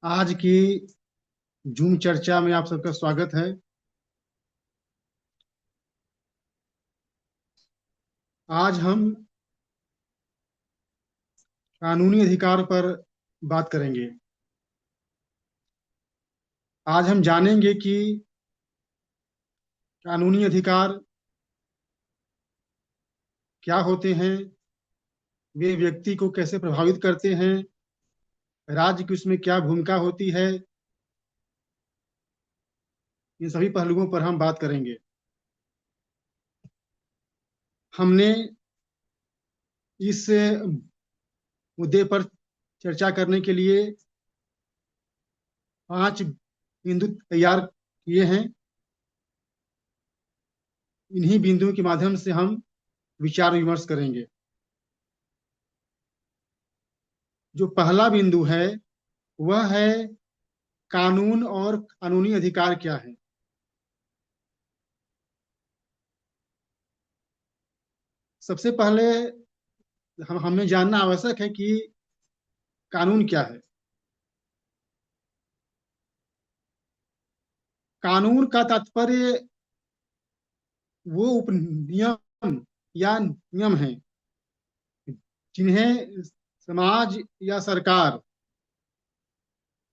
आज की जूम चर्चा में आप सबका स्वागत है। आज हम कानूनी अधिकार पर बात करेंगे। आज हम जानेंगे कि कानूनी अधिकार क्या होते हैं, वे व्यक्ति को कैसे प्रभावित करते हैं, राज्य की उसमें क्या भूमिका होती है। इन सभी पहलुओं पर हम बात करेंगे। हमने इस मुद्दे पर चर्चा करने के लिए 5 बिंदु तैयार किए हैं। इन्हीं बिंदुओं के माध्यम से हम विचार विमर्श करेंगे। जो पहला बिंदु है वह है कानून और कानूनी अधिकार क्या है। सबसे पहले हमें जानना आवश्यक है कि कानून क्या है। कानून का तात्पर्य वो उपनियम या नियम है जिन्हें समाज या सरकार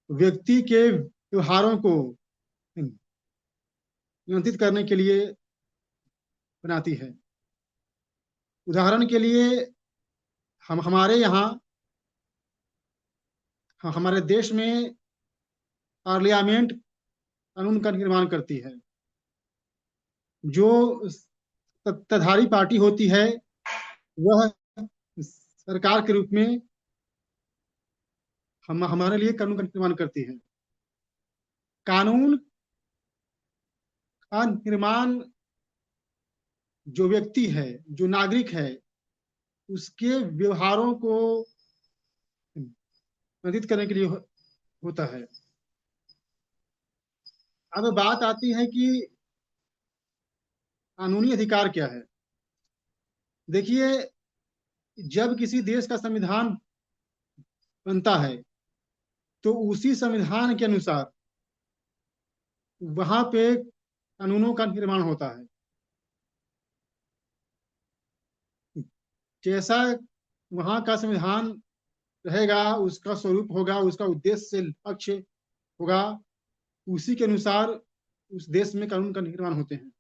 व्यक्ति के व्यवहारों को नियंत्रित करने के लिए बनाती है। उदाहरण के लिए हम हमारे यहाँ हमारे देश में पार्लियामेंट कानून का निर्माण करती है। जो सत्ताधारी पार्टी होती है वह सरकार के रूप में हम हमारे लिए कानून का निर्माण करती है। कानून का निर्माण जो व्यक्ति है, जो नागरिक है, उसके व्यवहारों को नियंत्रित करने के लिए होता है। अब बात आती है कि कानूनी अधिकार क्या है। देखिए, जब किसी देश का संविधान बनता है तो उसी संविधान के अनुसार वहां पे कानूनों का निर्माण होता है। जैसा वहां का संविधान रहेगा, उसका स्वरूप होगा, उसका उद्देश्य लक्ष्य होगा, उसी के अनुसार उस देश में कानून का निर्माण होते हैं।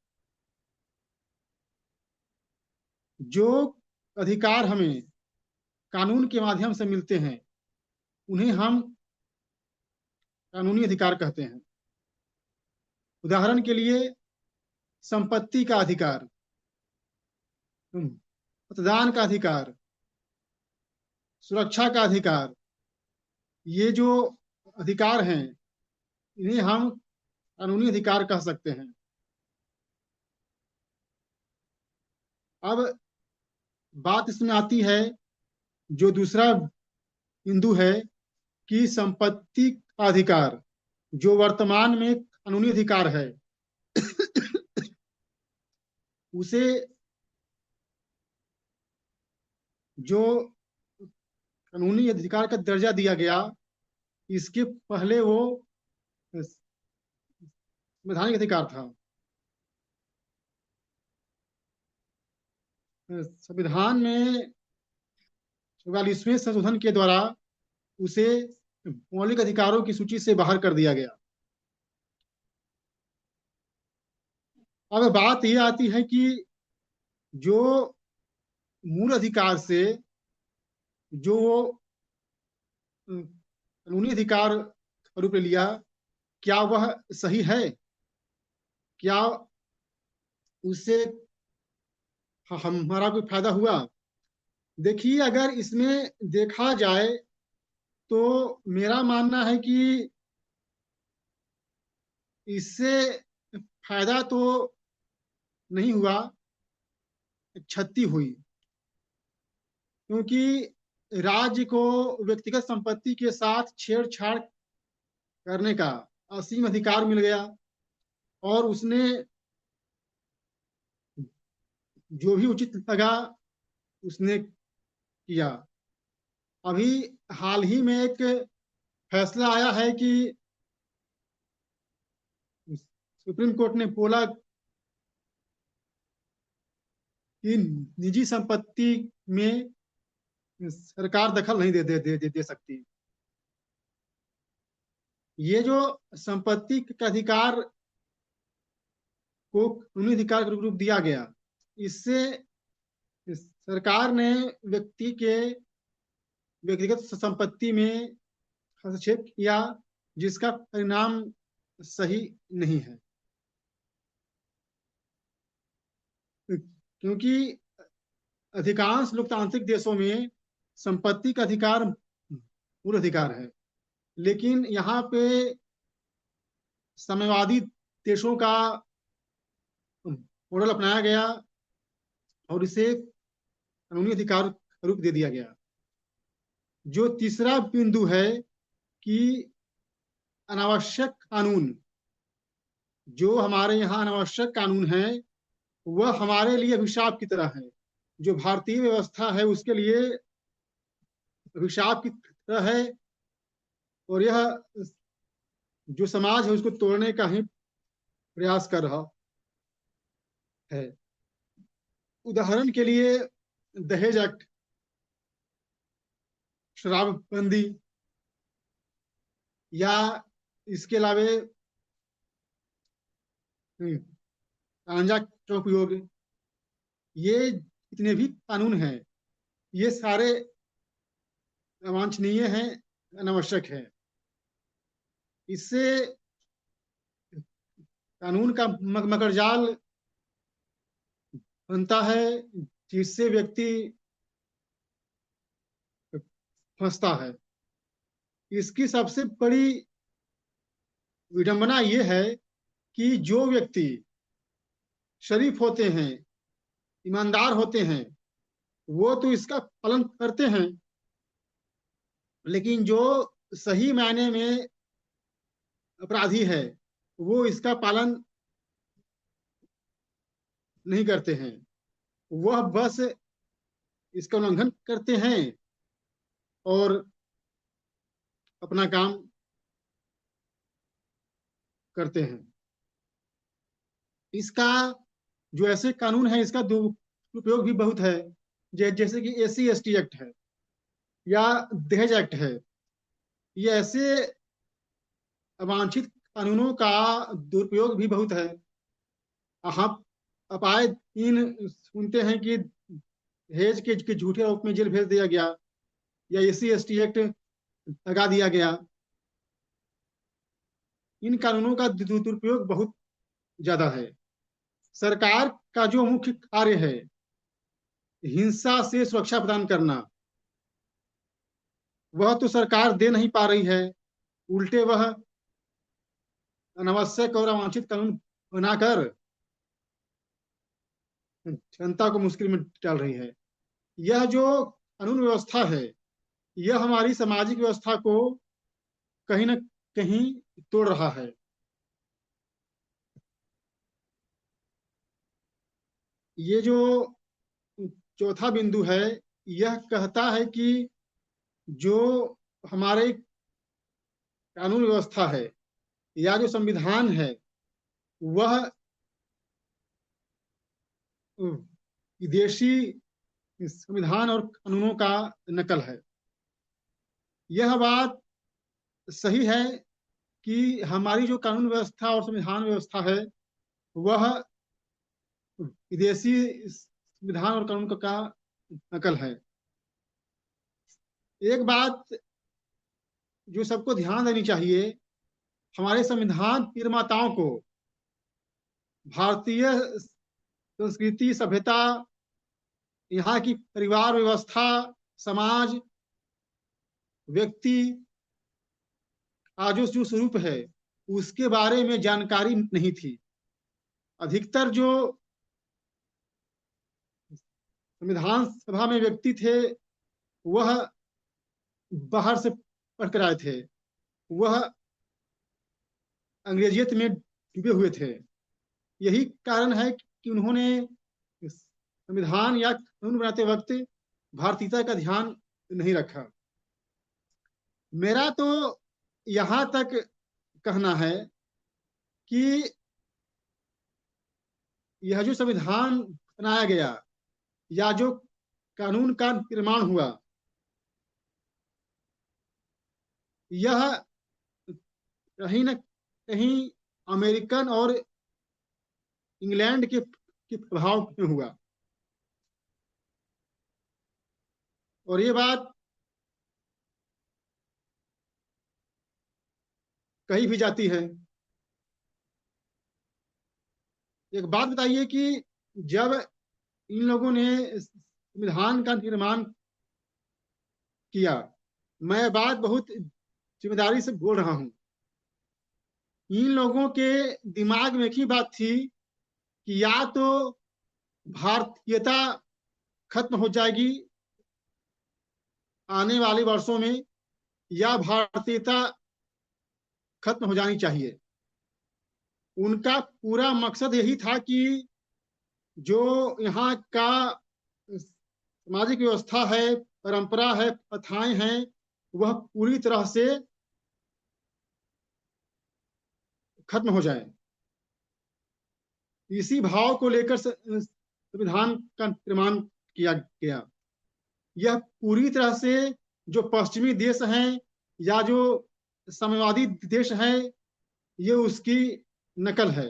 जो अधिकार हमें कानून के माध्यम से मिलते हैं उन्हें हम कानूनी अधिकार कहते हैं। उदाहरण के लिए संपत्ति का अधिकार, मतदान का अधिकार, सुरक्षा का अधिकार, ये जो अधिकार हैं इन्हें हम कानूनी अधिकार कह सकते हैं। अब बात इसमें आती है, जो दूसरा बिंदु है कि संपत्ति का अधिकार जो वर्तमान में कानूनी अधिकार है उसे जो कानूनी अधिकार का दर्जा दिया गया, इसके पहले वो संवैधानिक अधिकार था। संविधान में 44वें संशोधन के द्वारा उसे मौलिक अधिकारों की सूची से बाहर कर दिया गया। अब बात यह आती है कि जो मूल अधिकार से जो कानूनी अधिकार का रूप ले लिया, क्या वह सही है? क्या उससे हमारा कोई फायदा हुआ? देखिए, अगर इसमें देखा जाए तो मेरा मानना है कि इससे फायदा तो नहीं हुआ, क्षति हुई। क्योंकि राज्य को व्यक्तिगत संपत्ति के साथ छेड़छाड़ करने का असीम अधिकार मिल गया और उसने जो भी उचित लगा उसने किया। अभी हाल ही में एक फैसला आया है कि सुप्रीम कोर्ट ने बोला कि निजी संपत्ति में सरकार दखल नहीं दे सकती। ये जो संपत्ति का अधिकार को कानूनी अधिकार का रूप दिया गया, इससे सरकार ने व्यक्ति के व्यक्तिगत संपत्ति में हस्तक्षेप किया, जिसका परिणाम सही नहीं है। क्योंकि अधिकांश लोकतांत्रिक देशों में संपत्ति का अधिकार मूल अधिकार है, लेकिन यहाँ पे साम्यवादी देशों का मॉडल अपनाया गया और इसे कानूनी अधिकार का रूप दे दिया गया। जो तीसरा बिंदु है कि अनावश्यक कानून, जो हमारे यहाँ अनावश्यक कानून है वह हमारे लिए अभिशाप की तरह है। जो भारतीय व्यवस्था है उसके लिए अभिशाप की तरह है, और यह जो समाज है उसको तोड़ने का ही प्रयास कर रहा है। उदाहरण के लिए दहेज एक्ट, शराबबंदी, या इसके अलावा गांजा का उपयोग, ये जितने भी कानून हैं ये सारे अवांछनीय हैं, अनावश्यक है। इससे कानून का मकड़जाल बनता है, जिससे व्यक्ति फंसता है। इसकी सबसे बड़ी विडंबना ये है कि जो व्यक्ति शरीफ होते हैं, ईमानदार होते हैं, वो तो इसका पालन करते हैं, लेकिन जो सही मायने में अपराधी है वो इसका पालन नहीं करते हैं। वह बस इसका उल्लंघन करते हैं और अपना काम करते हैं। इसका जो ऐसे कानून है इसका दुरुपयोग भी बहुत है, जैसे कि SC/ST एक्ट है या दहेज एक्ट है। ये ऐसे अवांछित कानूनों का दुरुपयोग भी बहुत है। हम अब आए दिन सुनते हैं कि दहेज के झूठे आरोप में जेल भेज दिया गया या SC/ST एक्ट लगा दिया गया। इन कानूनों का दुरुपयोग बहुत ज्यादा है। सरकार का जो मुख्य कार्य है हिंसा से सुरक्षा प्रदान करना, वह तो सरकार दे नहीं पा रही है। उल्टे वह अनावश्यक और अवांछित कानून बनाकर जनता को मुश्किल में डाल रही है। यह जो कानून व्यवस्था है यह हमारी सामाजिक व्यवस्था को कहीं न कहीं तोड़ रहा है। ये जो चौथा बिंदु है यह कहता है कि जो हमारे कानून व्यवस्था है या जो संविधान है वह विदेशी संविधान और कानूनों का नकल है। यह बात सही है कि हमारी जो कानून व्यवस्था और संविधान व्यवस्था है वह विदेशी संविधान और कानून का नकल है। एक बात जो सबको ध्यान देनी चाहिए, हमारे संविधान निर्माताओं को भारतीय संस्कृति, सभ्यता, यहाँ की परिवार व्यवस्था, समाज, व्यक्ति का जो स्वरूप है उसके बारे में जानकारी नहीं थी। अधिकतर जो संविधान सभा में व्यक्ति थे वह बाहर से पढ़कर आए थे, वह अंग्रेजियत में डूबे हुए थे। यही कारण है कि उन्होंने संविधान या कानून बनाते वक्त भारतीयता का ध्यान नहीं रखा। मेरा तो यहां तक कहना है कि यह जो संविधान बनाया गया या जो कानून का निर्माण हुआ, यह कहीं न कहीं अमेरिकन और इंग्लैंड के प्रभाव में हुआ। और ये बात कही भी जाती है। एक बात बताइए कि जब इन लोगों ने संविधान का निर्माण किया, मैं बात बहुत जिम्मेदारी से बोल रहा हूं, इन लोगों के दिमाग में एक ही बात थी कि या तो भारतीयता खत्म हो जाएगी आने वाले वर्षों में, या भारतीयता खत्म हो जानी चाहिए। उनका पूरा मकसद यही था कि जो यहाँ का सामाजिक व्यवस्था है, परंपरा है, प्रथाएं हैं, वह पूरी तरह से खत्म हो जाए। इसी भाव को लेकर संविधान का निर्माण किया गया। यह पूरी तरह से जो पश्चिमी देश हैं या जो साम्यवादी देश हैं, ये उसकी नकल है।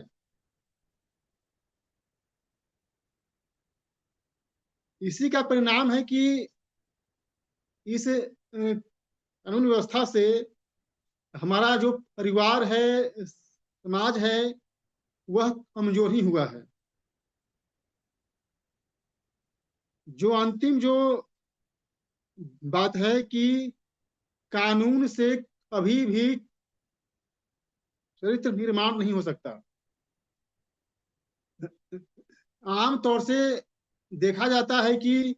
इसी का परिणाम है कि इस कानून व्यवस्था से हमारा जो परिवार है, समाज है, वह कमजोर ही हुआ है। जो अंतिम जो बात है कि कानून से कभी भी चरित्र निर्माण नहीं हो सकता। आमतौर से देखा जाता है कि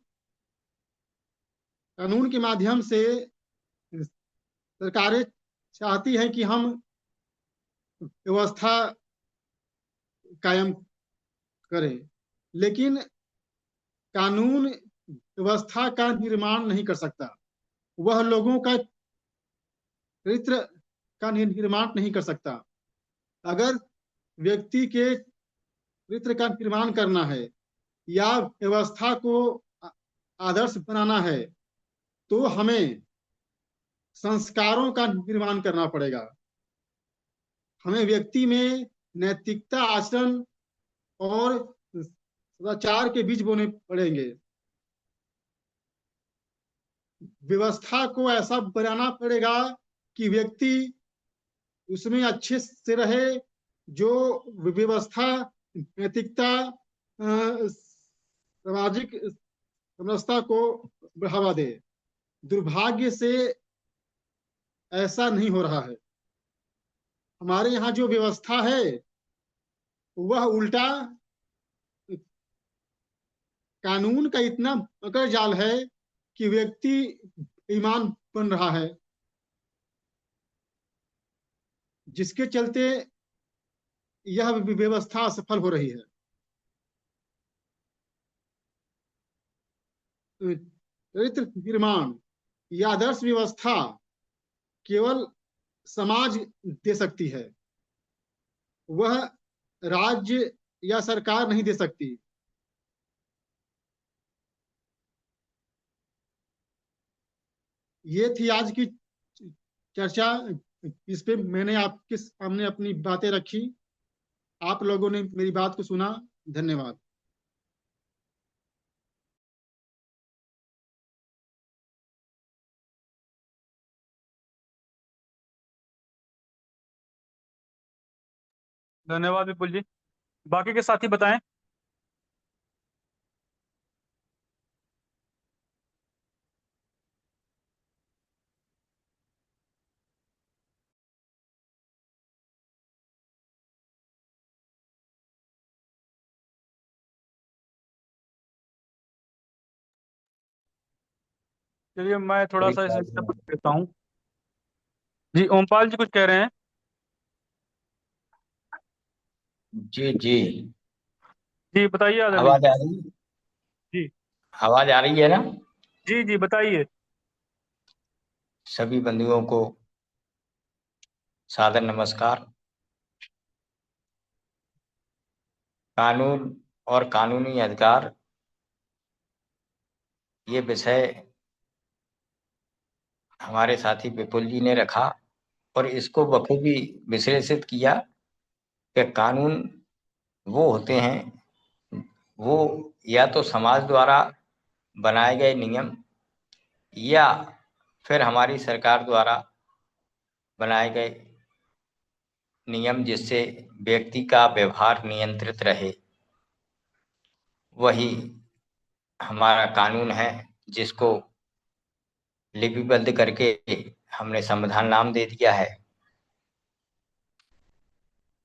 कानून के माध्यम से सरकारें चाहती हैं कि हम व्यवस्था कायम करें, लेकिन कानून व्यवस्था का निर्माण नहीं कर सकता। वह लोगों का चरित्र का निर्माण नहीं कर सकता। अगर व्यक्ति के चरित्र का निर्माण करना है या व्यवस्था को आदर्श बनाना है, तो हमें संस्कारों का निर्माण करना पड़ेगा। हमें व्यक्ति में नैतिकता, आचरण और सदाचार के बीज बोने पड़ेंगे। व्यवस्था को ऐसा बनाना पड़ेगा कि व्यक्ति उसमें अच्छे से रहे, जो व्यवस्था, नैतिकता, सामाजिक समरसता को बढ़ावा दे। दुर्भाग्य से ऐसा नहीं हो रहा है। हमारे यहाँ जो व्यवस्था है वह उल्टा कानून का इतना मकर जाल है कि व्यक्ति ईमान बन रहा है, जिसके चलते यह व्यवस्था असफल हो रही है। चरित्र निर्माण या आदर्श व्यवस्था केवल समाज दे सकती है, वह राज्य या सरकार नहीं दे सकती। ये थी आज की चर्चा। इस पे मैंने आपके सामने अपनी बातें रखी। आप लोगों ने मेरी बात को सुना। धन्यवाद। धन्यवाद विपुल जी। बाकी के साथी बताएं। चलिए मैं थोड़ा सा इसमें कुछ कहता हूँ। जी ओमपाल जी कुछ कह रहे हैं। जी जी। जी बताइए आदरणीय। आवाज आ रही है? जी आवाज आ रही है ना? जी जी बताइए। सभी बंधुओं को सादर नमस्कार। कानून और कानूनी अधिकार, ये विषय हमारे साथी विपुल जी ने रखा और इसको बखूबी विश्लेषित किया कि कानून वो होते हैं, वो या तो समाज द्वारा बनाए गए नियम या फिर हमारी सरकार द्वारा बनाए गए नियम, जिससे व्यक्ति का व्यवहार नियंत्रित रहे, वही हमारा कानून है, जिसको लिपिबद्ध करके हमने संविधान नाम दे दिया है।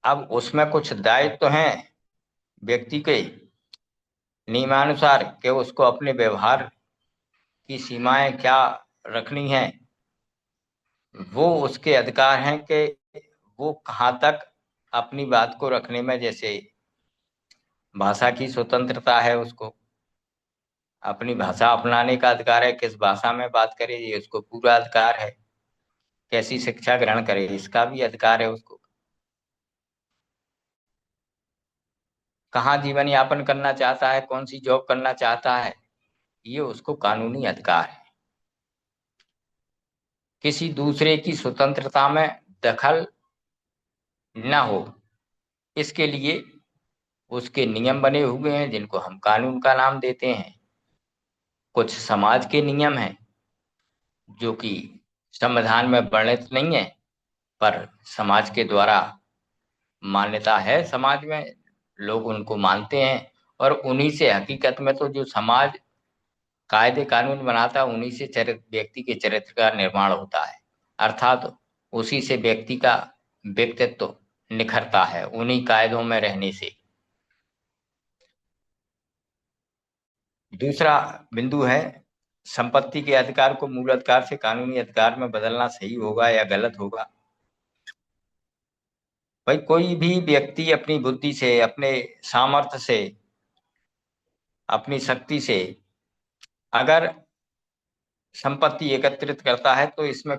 अब उसमें कुछ दायित्व तो हैं व्यक्ति के नियमानुसार कि उसको अपने व्यवहार की सीमाएं क्या रखनी है, वो उसके अधिकार हैं कि वो कहाँ तक अपनी बात को रखने में, जैसे भाषा की स्वतंत्रता है, उसको अपनी भाषा अपनाने का अधिकार है, किस भाषा में बात करे ये उसको पूरा अधिकार है, कैसी शिक्षा ग्रहण करे इसका भी अधिकार है उसको, कहाँ जीवन यापन करना चाहता है, कौन सी जॉब करना चाहता है, ये उसको कानूनी अधिकार है। किसी दूसरे की स्वतंत्रता में दखल न हो, इसके लिए उसके नियम बने हुए हैं, जिनको हम कानून का नाम देते हैं। कुछ समाज के नियम हैं जो कि संविधान में वर्णित नहीं है, पर समाज के द्वारा मान्यता है, समाज में लोग उनको मानते हैं, और उन्हीं से हकीकत में तो जो समाज कायदे कानून बनाता है, उन्हीं से व्यक्ति के चरित्र का निर्माण होता है, अर्थात उसी से व्यक्ति का व्यक्तित्व निखरता है, उन्हीं कायदों में रहने से। दूसरा बिंदु है, संपत्ति के अधिकार को मूल अधिकार से कानूनी अधिकार में बदलना सही होगा या गलत होगा। भाई, कोई भी व्यक्ति अपनी बुद्धि से, अपने सामर्थ्य से, अपनी शक्ति से अगर संपत्ति एकत्रित करता है, तो इसमें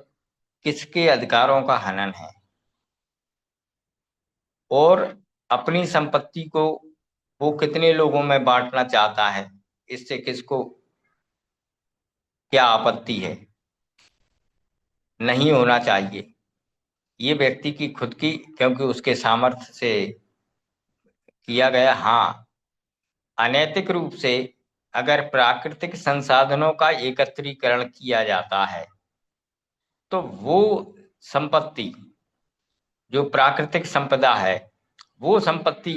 किसके अधिकारों का हनन है, और अपनी संपत्ति को वो कितने लोगों में बांटना चाहता है, इससे किसको क्या आपत्ति है। नहीं होना चाहिए, ये व्यक्ति की खुद की, क्योंकि उसके सामर्थ्य से किया गया। हाँ, अनैतिक रूप से अगर प्राकृतिक संसाधनों का एकत्रीकरण किया जाता है, तो वो संपत्ति, जो प्राकृतिक संपदा है, वो संपत्ति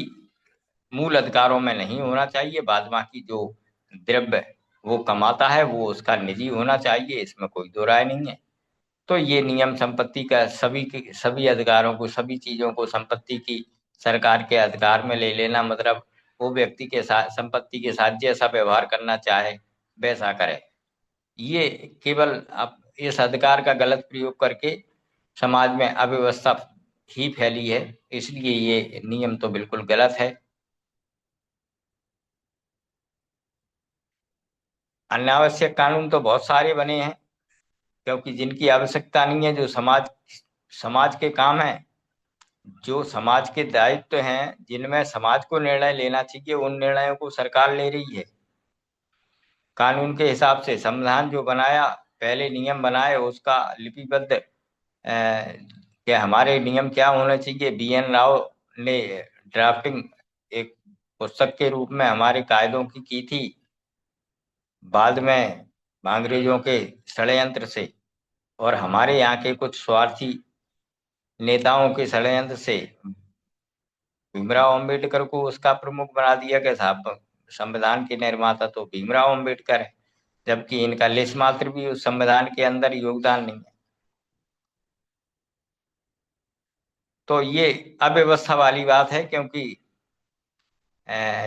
मूल अधिकारों में नहीं होना चाहिए। बाद बाकी जो द्रव्य वो कमाता है, वो उसका निजी होना चाहिए, इसमें कोई दो राय नहीं है। तो ये नियम संपत्ति का सभी अधिकारों को, सभी चीजों को संपत्ति की सरकार के अधिकार में ले लेना, मतलब वो व्यक्ति के साथ, संपत्ति के साथ जैसा व्यवहार करना चाहे वैसा करे, ये केवल अब इस अधिकार का गलत प्रयोग करके समाज में अव्यवस्था ही फैली है, इसलिए ये नियम तो बिल्कुल गलत है। अनावश्यक कानून तो बहुत सारे बने हैं, क्योंकि जिनकी आवश्यकता नहीं है, जो समाज समाज के काम है, जो समाज के दायित्व हैं, जिनमें समाज को निर्णय लेना चाहिए, उन निर्णयों को सरकार ले रही है। कानून के हिसाब से संविधान जो बनाया, पहले नियम बनाए, उसका लिपिबद्ध कि हमारे नियम क्या होने चाहिए, BN राव ने ड्राफ्टिंग एक पुस्तक के रूप में हमारे कायदों की थी। बाद में अंग्रेजों के षड्यंत्र से और हमारे यहाँ के कुछ स्वार्थी नेताओं के षड्यंत्र से भीमराव अंबेडकर को उसका प्रमुख बना दिया कि साहब संविधान के निर्माता तो भीमराव अंबेडकर है, जबकि इनका लेश मात्र भी उस संविधान के अंदर योगदान नहीं है। तो ये अव्यवस्था वाली बात है, क्योंकि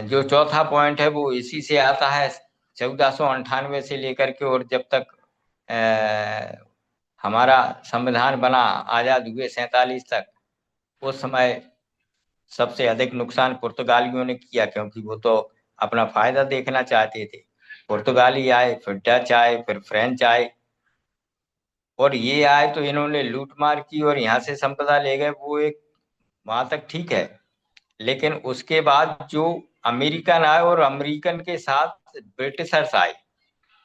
जो चौथा पॉइंट है वो इसी से आता है, 1498 से लेकर के, और जब तक हमारा संविधान बना, आजाद हुए 47 तक, उस समय सबसे अधिक नुकसान पुर्तगालियों ने किया, क्योंकि वो तो अपना फायदा देखना चाहते थे। पुर्तगाली आए, फिर डच आए, फिर फ्रेंच आए, और ये आए तो इन्होंने लूट मार की और यहाँ से संपदा ले गए, वो एक वहां तक ठीक है। लेकिन उसके बाद जो अमेरिकन आए और अमेरिकन के साथ ब्रिटिशर्स आए,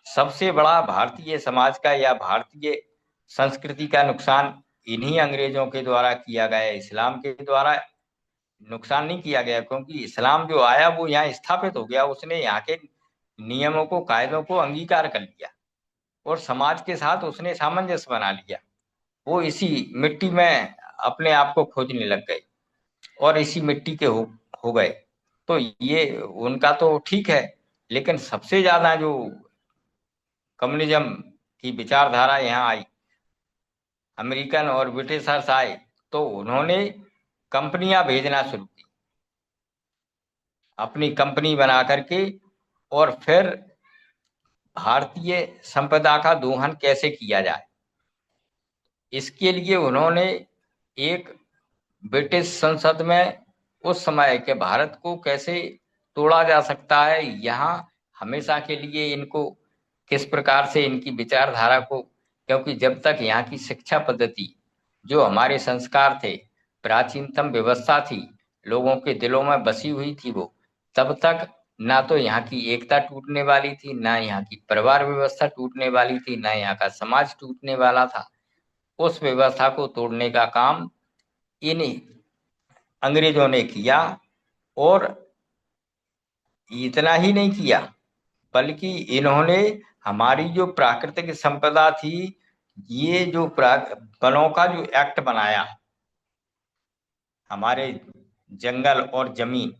सबसे बड़ा भारतीय समाज का या भारतीय संस्कृति का नुकसान इन्हीं अंग्रेजों के द्वारा किया गया है। इस्लाम के द्वारा नुकसान नहीं किया गया, क्योंकि इस्लाम जो आया वो यहाँ स्थापित हो गया, उसने यहाँ के नियमों को, कायदों को अंगीकार कर लिया और समाज के साथ उसने सामंजस्य बना लिया। वो इसी मिट्टी में अपने आप को खोजने लग गए और इसी मिट्टी के हो गए। तो ये उनका तो ठीक है, लेकिन सबसे ज्यादा जो कम्युनिज्म की विचारधारा यहाँ आई, अमेरिकन और ब्रिटिशर्स आए, तो उन्होंने कंपनियां भेजना शुरू की, अपनी कंपनी बना करके, और फिर भारतीय संपदा का दोहन कैसे किया जाए, इसके लिए उन्होंने एक ब्रिटिश संसद में उस समय के भारत को कैसे तोड़ा जा सकता है, यहाँ हमेशा के लिए इनको किस प्रकार से इनकी विचारधारा को, क्योंकि जब तक यहाँ की शिक्षा पद्धति, जो हमारे संस्कार थे, प्राचीनतम व्यवस्था थी, लोगों के दिलों में बसी हुई थी, वो तब तक ना तो यहाँ की एकता टूटने वाली थी, ना यहाँ की परिवार व्यवस्था टूटने वाली थी, ना यहाँ का समाज टूटने वाला था। उस व्यवस्था को तोड़ने का काम इन अंग्रेजों ने किया, और इतना ही नहीं किया, बल्कि इन्होंने हमारी जो प्राकृतिक संपदा थी, ये जो वनों का जो एक्ट बनाया, हमारे जंगल और जमीन,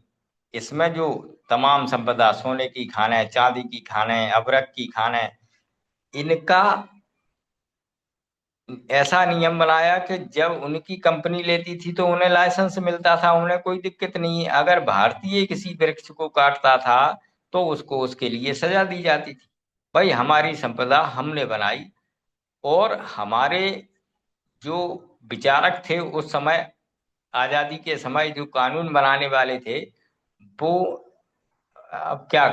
इसमें जो तमाम संपदा, सोने की खानें, चांदी की खानें, अभ्रक की खानें, इनका ऐसा नियम बनाया कि जब उनकी कंपनी लेती थी तो उन्हें लाइसेंस मिलता था, उन्हें कोई दिक्कत नहीं। अगर भारतीय किसी वृक्ष को काटता था तो उसको उसके लिए सजा दी जाती थी। भाई हमारी संपदा हमने बनाई, और हमारे जो विचारक थे उस समय, आजादी के समय जो कानून बनाने वाले थे, वो अब क्या,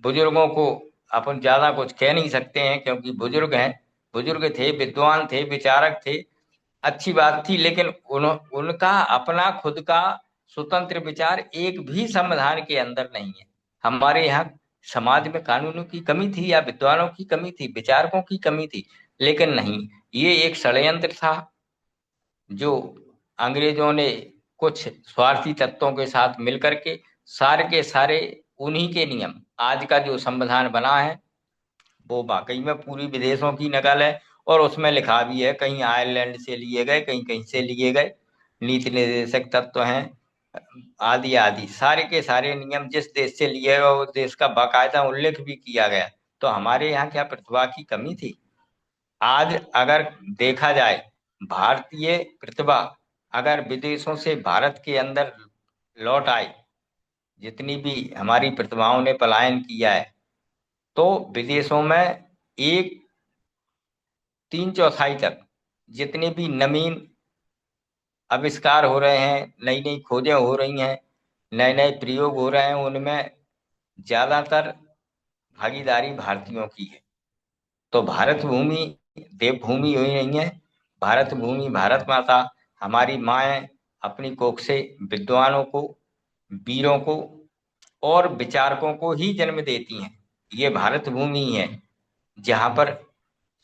बुजुर्गों को अपन ज्यादा कुछ कह नहीं सकते हैं, क्योंकि बुजुर्ग हैं, बुजुर्ग थे, विद्वान थे, विचारक थे, अच्छी बात थी, लेकिन उनका अपना खुद का स्वतंत्र विचार एक भी संविधान के अंदर नहीं है। हमारे यहाँ समाज में कानूनों की कमी थी, या विद्वानों की कमी थी, विचारकों की कमी थी, लेकिन नहीं, ये एक षड्यंत्र था जो अंग्रेजों ने कुछ स्वार्थी तत्वों के साथ मिलकर के सारे के सारे उन्हीं के नियम, आज का जो संविधान बना है वो वाकई में पूरी विदेशों की नकल है, और उसमें लिखा भी है, कहीं आयरलैंड से लिए गए, कहीं कहीं से लिए गए, नीति निर्देशक तत्व हैं, आदि आदि, सारे के सारे नियम जिस देश से लिए गए उस देश का बाकायदा उल्लेख भी किया गया। तो हमारे यहाँ क्या प्रतिभा की कमी थी? आज अगर देखा जाए, भारतीय प्रतिभा अगर विदेशों से भारत के अंदर लौट आई, जितनी भी हमारी प्रतिभाओं ने पलायन किया है, तो विदेशों में एक 3/4 तक जितने भी नवीन आविष्कार हो रहे हैं, नई नई खोजें हो रही हैं, नए नए प्रयोग हो रहे हैं, उनमें ज्यादातर भागीदारी भारतीयों की है। तो भारत भूमि देवभूमि हुई नहीं है, भारत भूमि, भारत माता, हमारी माएँ अपनी कोख से विद्वानों को, वीरों को और विचारकों को ही जन्म देती हैं। ये भारत भूमि है जहाँ पर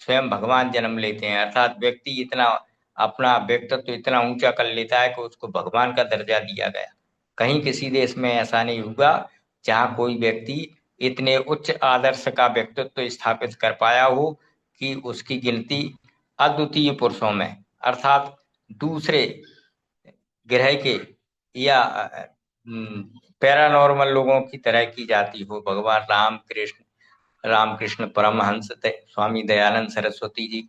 स्वयं भगवान जन्म लेते हैं, अर्थात व्यक्ति इतना अपना व्यक्तित्व इतना ऊंचा कर लेता है कि उसको भगवान का दर्जा दिया गया। कहीं किसी देश में ऐसा नहीं हुआ जहाँ कोई व्यक्ति इतने उच्च आदर्श का व्यक्तित्व स्थापित कर पाया हो कि उसकी गिनती अद्वितीय पुरुषों में, अर्थात दूसरे ग्रह के या पैरानॉर्मल लोगों की तरह की जाती हो। भगवान रामकृष्ण परमहंस, स्वामी दयानंद सरस्वती जी,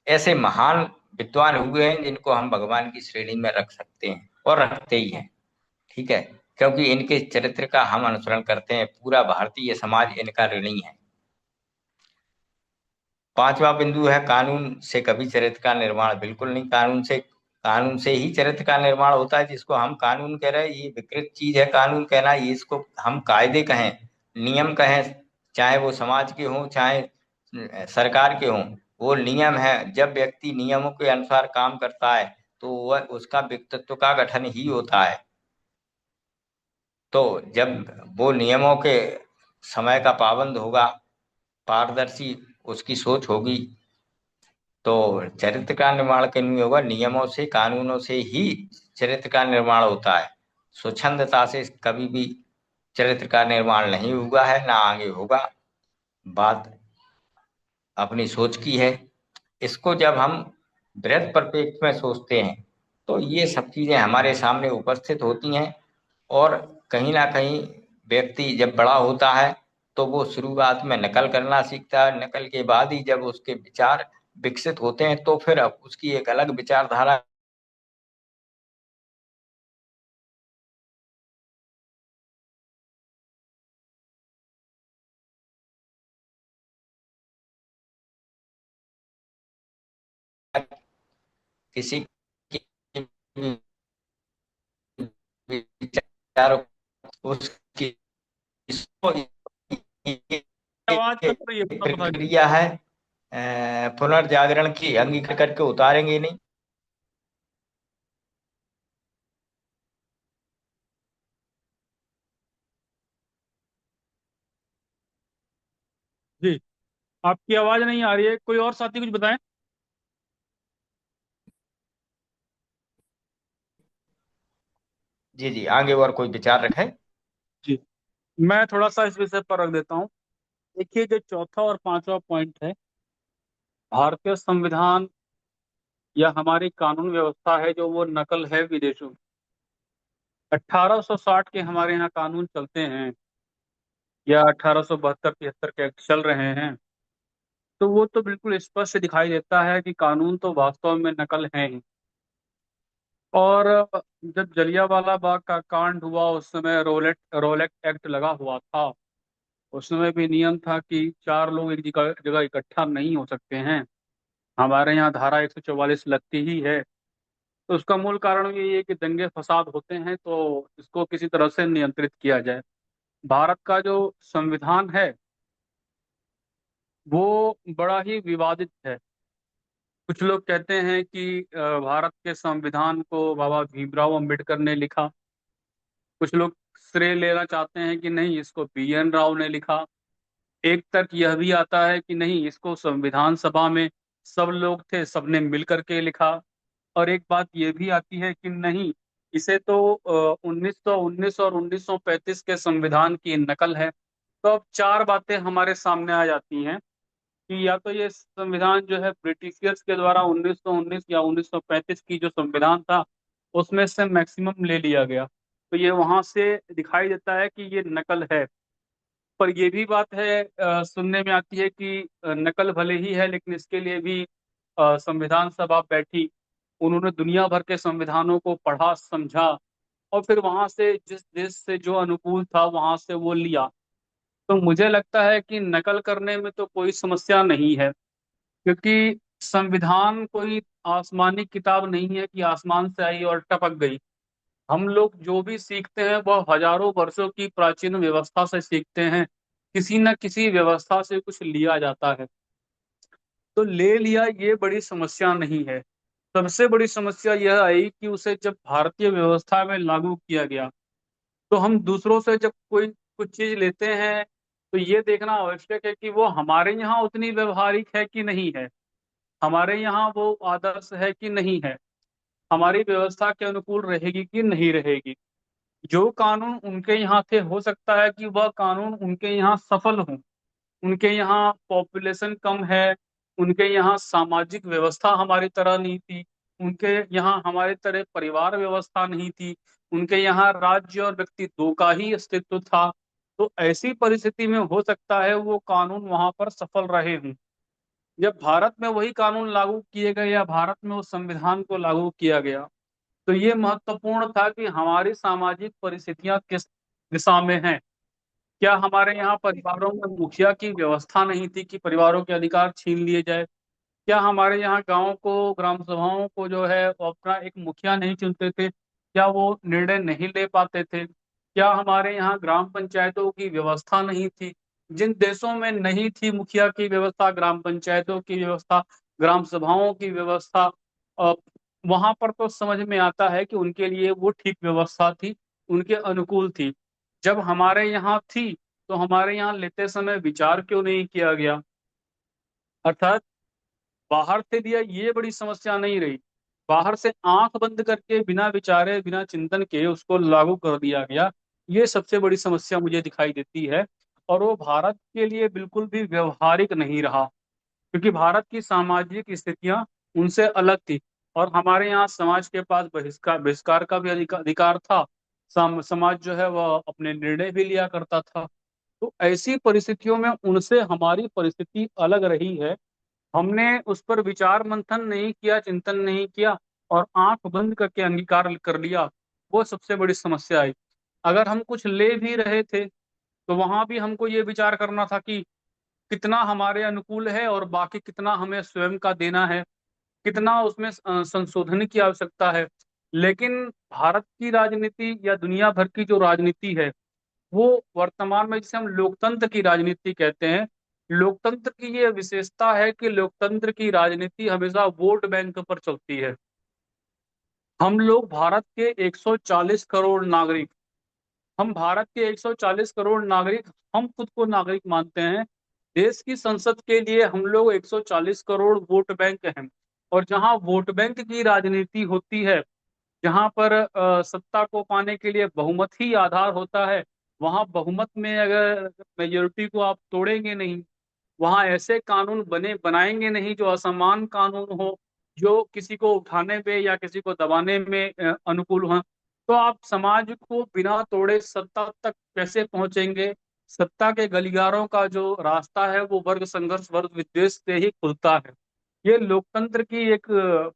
ऐसे महान विद्वान हुए हैं जिनको हम भगवान की श्रेणी में रख सकते हैं और रखते ही हैं। ठीक है, क्योंकि इनके चरित्र का हम अनुसरण करते हैं, पूरा भारतीय समाज इनका ऋणी है। 5वां बिंदु है, कानून से कभी चरित्र का निर्माण बिल्कुल नहीं। कानून से ही चरित्र का निर्माण होता है, जिसको हम कानून कह रहे हैं ये विकृत चीज है। कानून कहना, ये इसको हम कायदे कहें, नियम कहें, चाहे वो समाज के हों चाहे सरकार के हों, वो नियम है, जब व्यक्ति नियमों के अनुसार काम करता है तो वह उसका व्यक्तित्व का गठन ही होता है। तो जब वो नियमों के समय का पाबंद होगा, पारदर्शी उसकी सोच होगी, तो चरित्र का निर्माण कहीं होगा। नियमों से, कानूनों से ही चरित्र का निर्माण होता है। स्वच्छंदता से कभी भी चरित्र का निर्माण नहीं हुआ है, ना आगे होगा। बात अपनी सोच की है। इसको जब हम बृहद परिप्रेक्ष्य में सोचते हैं तो ये सब चीजें हमारे सामने उपस्थित होती हैं। और कहीं ना कहीं व्यक्ति जब बड़ा होता है तो वो शुरुआत में नकल करना सीखता है। नकल के बाद ही जब उसके विचार विकसित होते हैं तो फिर अब उसकी एक अलग विचारधारा किसी की विचार उसकी आवाज कट रही है, थोड़ा सा। प्रक्रिया है, पुनर्जागरण की, अंगीकार करके उतारेंगे नहीं। जी, आपकी आवाज नहीं आ रही है, कोई और साथी कुछ बताएं। जी जी, आगे और कोई विचार रखे। जी, मैं थोड़ा सा इस विषय पर रख देता हूँ। देखिए, जो चौथा और पांचवा पॉइंट है, भारतीय संविधान या हमारी कानून व्यवस्था है जो वो नकल है विदेशों की। 1860 के हमारे यहाँ कानून चलते हैं या 1872-73 के एक्ट चल रहे हैं, तो वो तो बिल्कुल स्पष्ट दिखाई देता है कि कानून तो वास्तव में नकल है ही। और जब जलियांवाला बाग का कांड हुआ उस समय रोलेट एक्ट लगा हुआ था। उस समय भी नियम था कि चार लोग एक जगह जगह इकट्ठा नहीं हो सकते हैं। हमारे यहाँ धारा 144 लगती ही है। तो उसका मूल कारण ये है कि दंगे फसाद होते हैं, तो इसको किसी तरह से नियंत्रित किया जाए। भारत का जो संविधान है वो बड़ा ही विवादित है। कुछ लोग कहते हैं कि भारत के संविधान को बाबा भीमराव अंबेडकर ने लिखा। कुछ लोग श्रेय लेना चाहते हैं कि नहीं, इसको BN राव ने लिखा। एक तर्क यह भी आता है कि नहीं, इसको संविधान सभा में सब लोग थे, सबने मिल करके लिखा। और एक बात यह भी आती है कि नहीं, इसे तो 1919 और 1935 के संविधान की नकल है। तो अब चार बातें हमारे सामने आ जाती हैं कि या तो ये संविधान जो है ब्रिटिशियर्स के द्वारा 1919 या 1935 की जो संविधान था उसमें से मैक्सिमम ले लिया गया, तो ये वहां से दिखाई देता है कि ये नकल है। पर ये भी बात है, सुनने में आती है कि नकल भले ही है लेकिन इसके लिए भी संविधान सभा बैठी। उन्होंने दुनिया भर के संविधानों को पढ़ा, समझा, और फिर वहां से जिस देश से जो अनुकूल था वहां से वो लिया। तो मुझे लगता है कि नकल करने में तो कोई समस्या नहीं है, क्योंकि संविधान कोई आसमानी किताब नहीं है कि आसमान से आई और टपक गई। हम लोग जो भी सीखते हैं वह हजारों वर्षों की प्राचीन व्यवस्था से सीखते हैं। किसी न किसी व्यवस्था से कुछ लिया जाता है, तो ले लिया ये बड़ी समस्या नहीं है। सबसे बड़ी समस्या यह आई कि उसे जब भारतीय व्यवस्था में लागू किया गया, तो हम दूसरों से जब कोई कुछ चीज लेते हैं तो ये देखना आवश्यक है कि वो हमारे यहाँ उतनी व्यवहारिक है कि नहीं है, हमारे यहाँ वो आदर्श है कि नहीं है, हमारी व्यवस्था के अनुकूल रहेगी कि नहीं रहेगी। जो कानून उनके यहाँ थे हो सकता है कि वह कानून उनके यहाँ सफल हो। उनके यहाँ पॉपुलेशन कम है, उनके यहाँ सामाजिक व्यवस्था हमारी तरह नहीं थी, उनके यहाँ हमारी तरह परिवार व्यवस्था नहीं थी, उनके यहाँ राज्य और व्यक्ति दो का ही अस्तित्व था। तो ऐसी परिस्थिति में हो सकता है वो कानून वहां पर सफल रहे हों। जब भारत में वही कानून लागू किए गए या भारत में उस संविधान को लागू किया गया, तो ये महत्वपूर्ण था कि हमारी सामाजिक परिस्थितियां किस दिशा में हैं। क्या हमारे यहाँ परिवारों में मुखिया की व्यवस्था नहीं थी कि परिवारों के अधिकार छीन लिए जाए? क्या हमारे यहाँ गांव को, ग्राम सभाओं को जो है वो अपना एक मुखिया नहीं चुनते थे? क्या वो निर्णय नहीं ले पाते थे? क्या हमारे यहाँ ग्राम पंचायतों की व्यवस्था नहीं थी? जिन देशों में नहीं थी मुखिया की व्यवस्था, ग्राम पंचायतों की व्यवस्था, ग्राम सभाओं की व्यवस्था, वहां पर तो समझ में आता है कि उनके लिए वो ठीक व्यवस्था थी, उनके अनुकूल थी। जब हमारे यहाँ थी तो हमारे यहाँ लेते समय विचार क्यों नहीं किया गया? अर्थात बाहर से दिया ये बड़ी समस्या नहीं रही, बाहर से आंख बंद करके बिना विचारे बिना चिंतन के उसको लागू कर दिया गया, ये सबसे बड़ी समस्या मुझे दिखाई देती है। और वो भारत के लिए बिल्कुल भी व्यवहारिक नहीं रहा, क्योंकि भारत की सामाजिक स्थितियां उनसे अलग थी। और हमारे यहाँ समाज के पास बहिष्कार बहिष्कार का भी अधिकार था। समाज जो है वह अपने निर्णय भी लिया करता था। तो ऐसी परिस्थितियों में उनसे हमारी परिस्थिति अलग रही है। हमने उस पर विचार मंथन नहीं किया, चिंतन नहीं किया, और आंख बंद करके अंगीकार कर लिया। वो सबसे बड़ी समस्या है। अगर हम कुछ ले भी रहे थे तो वहां भी हमको ये विचार करना था कि कितना हमारे अनुकूल है और बाकी कितना हमें स्वयं का देना है, कितना उसमें संशोधन की आवश्यकता है। लेकिन भारत की राजनीति या दुनिया भर की जो राजनीति है, वो वर्तमान में जिसे हम लोकतंत्र की राजनीति कहते हैं, लोकतंत्र की ये विशेषता है कि लोकतंत्र की राजनीति हमेशा वोट बैंक पर चलती है। हम लोग भारत के 140 करोड़ नागरिक, हम भारत के 140 करोड़ नागरिक, हम खुद को नागरिक मानते हैं। देश की संसद के लिए हम लोग 140 करोड़ वोट बैंक हैं। और जहां वोट बैंक की राजनीति होती है, जहां पर सत्ता को पाने के लिए बहुमत ही आधार होता है, वहां बहुमत में अगर मेजोरिटी को आप तोड़ेंगे नहीं, वहां ऐसे कानून बनाएंगे नहीं जो असमान कानून हो, जो किसी को उठाने में या किसी को दबाने में अनुकूल हो। तो आप समाज को बिना तोड़े सत्ता तक कैसे पहुंचेंगे? सत्ता के गलियारों का जो रास्ता है वो वर्ग संघर्ष, वर्ग विद्वेष से ही खुलता है। ये लोकतंत्र की एक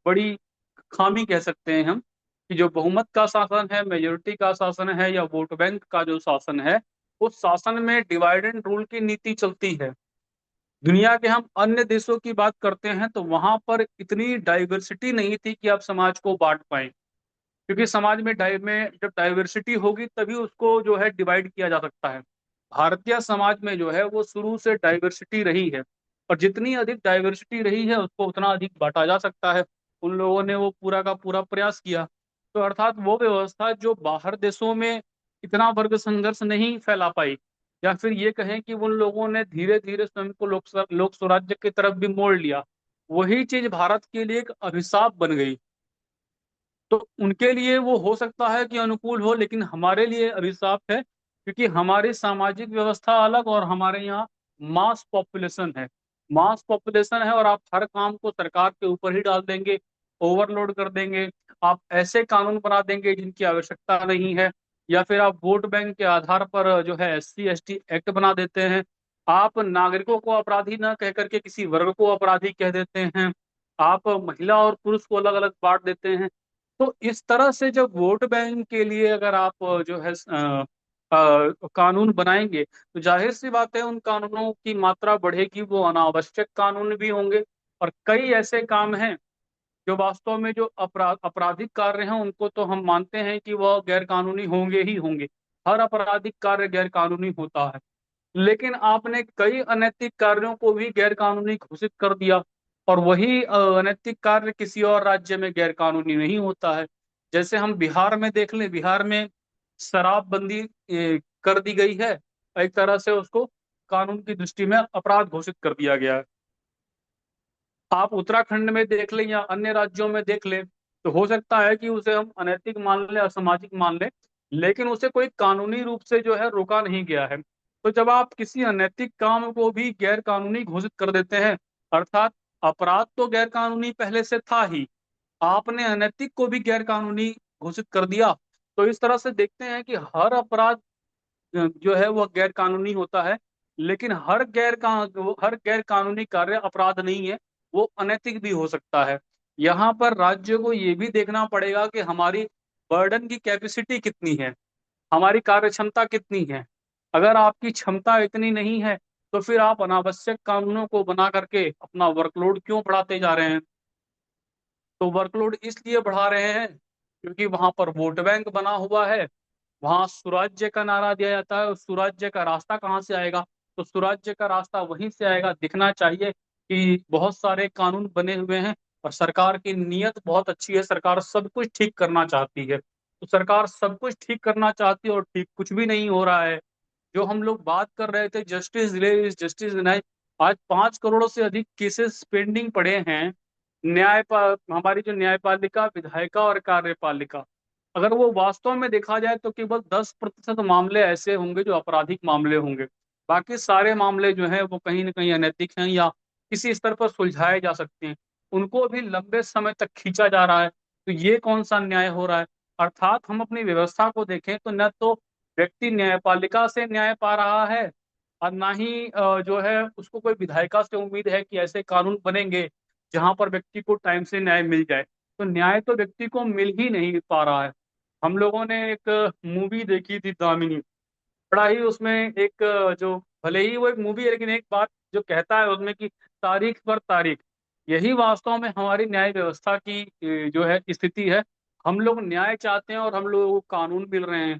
बड़ी खामी कह सकते हैं हम, कि जो बहुमत का शासन है, मेजोरिटी का शासन है, या वोट बैंक का जो शासन है, उस शासन में डिवाइड एंड रूल की नीति चलती है। दुनिया के हम अन्य देशों की बात करते हैं तो वहां पर इतनी डाइवर्सिटी नहीं थी कि आप समाज को बांट पाए, क्योंकि समाज में जब डाइवर्सिटी होगी तभी उसको जो है डिवाइड किया जा सकता है। भारतीय समाज में जो है वो शुरू से डाइवर्सिटी रही है, और जितनी अधिक डाइवर्सिटी रही है उसको उतना अधिक बांटा जा सकता है। उन लोगों ने वो पूरा का पूरा प्रयास किया। तो अर्थात वो व्यवस्था जो बाहर देशों में इतना वर्ग संघर्ष नहीं फैला पाई, या फिर ये कहें कि उन लोगों ने धीरे धीरे स्वयं को लोक स्वराज्य की तरफ भी मोड़ लिया, वही चीज भारत के लिए एक अभिशाप बन गई। तो उनके लिए वो हो सकता है कि अनुकूल हो, लेकिन हमारे लिए अभिशाप है, क्योंकि हमारी सामाजिक व्यवस्था अलग और हमारे यहाँ मास पॉपुलेशन है। मास पॉपुलेशन है और आप हर काम को सरकार के ऊपर ही डाल देंगे, ओवरलोड कर देंगे। आप ऐसे कानून बना देंगे जिनकी आवश्यकता नहीं है, या फिर आप वोट बैंक के आधार पर जो है SC ST एक्ट बना देते हैं। आप नागरिकों को अपराधी ना कह करके किसी वर्ग को अपराधी कह देते हैं। आप महिला और पुरुष को अलग अलग बांट देते हैं। तो इस तरह से जब वोट बैंक के लिए अगर आप जो है कानून बनाएंगे, तो जाहिर सी बात है उन कानूनों की मात्रा बढ़ेगी, वो अनावश्यक कानून भी होंगे। और कई ऐसे काम हैं जो वास्तव में जो आपराधिक कार्य हैं उनको तो हम मानते हैं कि वह गैर कानूनी होंगे ही होंगे। हर आपराधिक कार्य गैर कानूनी होता है। लेकिन आपने कई अनैतिक कार्यों को भी गैर कानूनी घोषित कर दिया, और वही अनैतिक कार्य किसी और राज्य में गैर कानूनी नहीं होता है। जैसे हम बिहार में देख लें, बिहार में शराबबंदी कर दी गई है, एक तरह से उसको कानून की दृष्टि में अपराध घोषित कर दिया गया है। आप उत्तराखंड में देख लें या अन्य राज्यों में देख लें, तो हो सकता है कि उसे हम अनैतिक मान लें, असामाजिक मान लें, लेकिन उसे कोई कानूनी रूप से जो है रोका नहीं गया है। तो जब आप किसी अनैतिक काम को भी गैर कानूनी घोषित कर देते हैं, अर्थात अपराध तो गैर कानूनी पहले से था ही, आपने अनैतिक को भी गैर कानूनी घोषित कर दिया। तो इस तरह से देखते हैं कि हर अपराध जो है वह गैर कानूनी होता है, लेकिन हर गैर कानूनी कार्य अपराध नहीं है, वो अनैतिक भी हो सकता है। यहाँ पर राज्य को ये भी देखना पड़ेगा कि हमारी बर्डन की कैपेसिटी कितनी है, हमारी कार्य क्षमता कितनी है। अगर आपकी क्षमता इतनी नहीं है तो फिर आप अनावश्यक कानूनों को बना करके अपना वर्कलोड क्यों बढ़ाते जा रहे हैं? तो वर्कलोड इसलिए बढ़ा रहे हैं क्योंकि वहां पर वोट बैंक बना हुआ है। वहां सुराज्य का नारा दिया जाता है, और सुराज्य का रास्ता कहाँ से आएगा? तो सुराज्य का रास्ता वहीं से आएगा। दिखना चाहिए कि बहुत सारे कानून बने हुए हैं और सरकार की नीयत बहुत अच्छी है, सरकार सब कुछ ठीक करना चाहती है। तो सरकार सब कुछ ठीक करना चाहती है और ठीक कुछ भी नहीं हो रहा है। जो हम लोग बात कर रहे थे जस्टिस डिले जस्टिस डिनाई, आज 5 करोड़ से अधिक केसेस पेंडिंग पड़े हैं। हमारी जो न्यायपालिका, विधायिका और कार्यपालिका, अगर वो वास्तव में देखा जाए तो केवल 10% मामले ऐसे होंगे जो आपराधिक मामले होंगे। बाकी सारे मामले जो हैं वो कहीं ना कहीं अनैतिक हैं या किसी स्तर पर सुलझाए जा सकते हैं, उनको भी लंबे समय तक खींचा जा रहा है। तो ये कौन सा न्याय हो रहा है? अर्थात हम अपनी व्यवस्था को देखें तो न तो व्यक्ति न्यायपालिका से न्याय पा रहा है और ना ही जो है उसको कोई विधायिका से उम्मीद है कि ऐसे कानून बनेंगे जहां पर व्यक्ति को टाइम से न्याय मिल जाए। तो न्याय तो व्यक्ति को मिल ही नहीं पा रहा है। हम लोगों ने एक मूवी देखी थी दामिनी, बड़ा ही उसमें एक जो, भले ही वो एक मूवी है लेकिन एक बात जो कहता है उसमें कि तारीख पर तारीख, यही वास्तव में हमारी न्याय व्यवस्था की जो है स्थिति है। हम लोग न्याय चाहते हैं और हम लोगों को कानून मिल रहे हैं,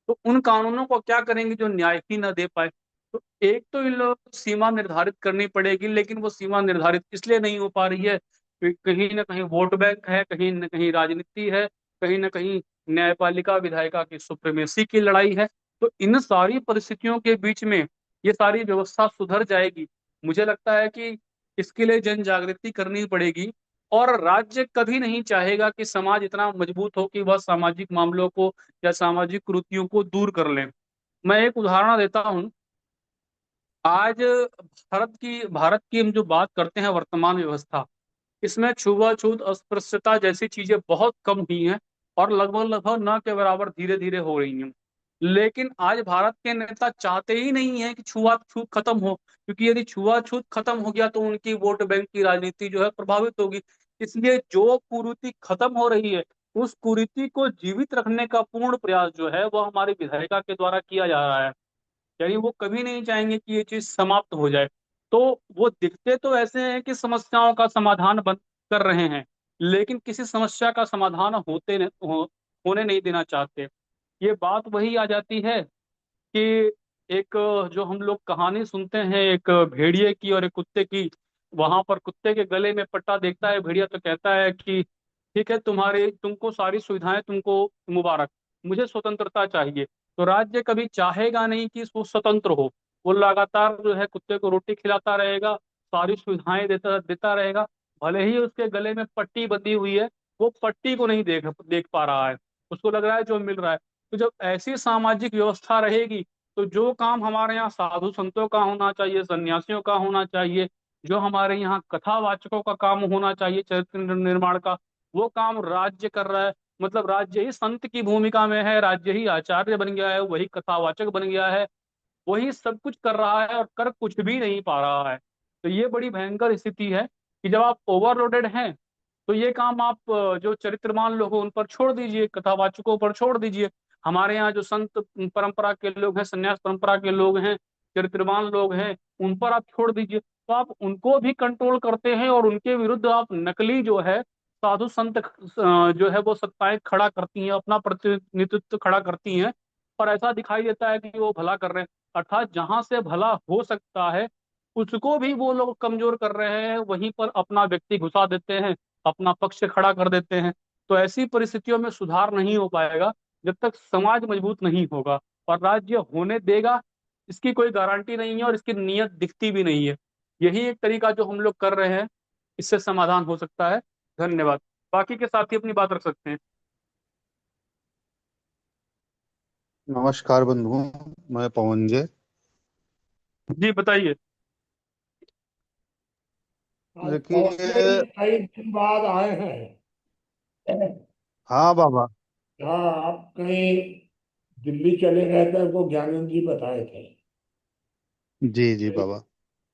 तो उन कानूनों को क्या करेंगे जो न्याय ही न दे पाए? तो एक तो इन लोगों को सीमा निर्धारित करनी पड़ेगी, लेकिन वो सीमा निर्धारित इसलिए नहीं हो पा रही है कि कहीं ना कहीं वोट बैंक है, कहीं ना कहीं राजनीति है, कहीं ना कहीं न्यायपालिका विधायिका की सुप्रीमेसी की लड़ाई है। तो इन सारी परिस्थितियों के बीच में ये सारी व्यवस्था सुधर जाएगी, मुझे लगता है कि इसके लिए जन जागृति करनी पड़ेगी। और राज्य कभी नहीं चाहेगा कि समाज इतना मजबूत हो कि वह सामाजिक मामलों को या सामाजिक कुरीतियों को दूर कर लें। मैं एक उदाहरण देता हूं। आज भारत की हम जो बात करते हैं वर्तमान व्यवस्था, इसमें छुआछूत अस्पृश्यता जैसी चीजें बहुत कम हुई हैं और लगभग लगभग न के बराबर धीरे धीरे हो रही हैं। लेकिन आज भारत के नेता चाहते ही नहीं है कि छुआछूत खत्म हो, क्योंकि यदि छुआछूत खत्म हो गया तो उनकी वोट बैंक की राजनीति जो है प्रभावित होगी। इसलिए जो कुरीति खत्म हो रही है, उस कुरीति को जीवित रखने का पूर्ण प्रयास जो है वो हमारी विधायिका के द्वारा किया जा रहा है। यानी वो कभी नहीं चाहेंगे कि ये चीज समाप्त हो जाए। तो वो दिखते तो ऐसे हैं कि समस्याओं का समाधान बन कर रहे हैं, लेकिन किसी समस्या का समाधान होने नहीं देना चाहते। ये बात वही आ जाती है कि एक जो हम लोग कहानी सुनते हैं एक भेड़िए की और एक कुत्ते की, वहां पर कुत्ते के गले में पट्टा देखता है भेड़िया, तो कहता है कि ठीक है, तुम्हारे तुमको सारी सुविधाएं, तुमको मुबारक, मुझे स्वतंत्रता चाहिए। तो राज्य कभी चाहेगा नहीं कि वो स्वतंत्र हो, वो लगातार जो है कुत्ते को रोटी खिलाता रहेगा, सारी सुविधाएं देता देता रहेगा, भले ही उसके गले में पट्टी बंधी हुई है, वो पट्टी को नहीं देख देख पा रहा है, उसको लग रहा है जो मिल रहा है। तो जब ऐसी सामाजिक व्यवस्था रहेगी तो जो काम हमारे यहाँ साधु संतों का होना चाहिए, सन्यासियों का होना चाहिए, जो हमारे यहाँ कथावाचकों का काम होना चाहिए चरित्र निर्माण का, वो काम राज्य कर रहा है। मतलब राज्य ही संत की भूमिका में है, राज्य ही आचार्य बन गया है, वही कथावाचक बन गया है, वही सब कुछ कर रहा है और कर कुछ भी नहीं पा रहा है। तो ये बड़ी भयंकर स्थिति है कि जब आप ओवरलोडेड हैं तो ये काम आप जो चरित्रवान लोग हैं उन पर छोड़ दीजिए, कथावाचकों पर छोड़ दीजिए। हमारे यहाँ जो संत परंपरा के लोग हैं, संन्यास परंपरा के लोग हैं, चरित्रवान लोग हैं, उन पर आप छोड़ दीजिए। तो आप उनको भी कंट्रोल करते हैं और उनके विरुद्ध आप नकली जो है साधु संत जो है वो सत्ताएं खड़ा करती हैं, अपना प्रतिनिधित्व खड़ा करती हैं, और ऐसा दिखाई देता है कि वो भला कर रहे हैं। अर्थात जहां से भला हो सकता है उसको भी वो लोग कमजोर कर रहे हैं, वहीं पर अपना व्यक्ति घुसा देते हैं, अपना पक्ष खड़ा कर देते हैं। तो ऐसी परिस्थितियों में सुधार नहीं हो पाएगा जब तक समाज मजबूत नहीं होगा, और राज्य होने देगा इसकी कोई गारंटी नहीं है और इसकी नीयत दिखती भी नहीं है। यही एक तरीका जो हम लोग कर रहे हैं, इससे समाधान हो सकता है। धन्यवाद। बाकी के साथी अपनी बात रख सकते हैं। नमस्कार बंधुओं, मैं पवनजय। जी बताइए। आज पहुंचने देखिए, भी कई दिन बाद आए हैं। हाँ बाबा। हाँ, आप कहीं दिल्ली चले गए थे, वो ज्ञानंद जी बताए थे। जी जी बाबा।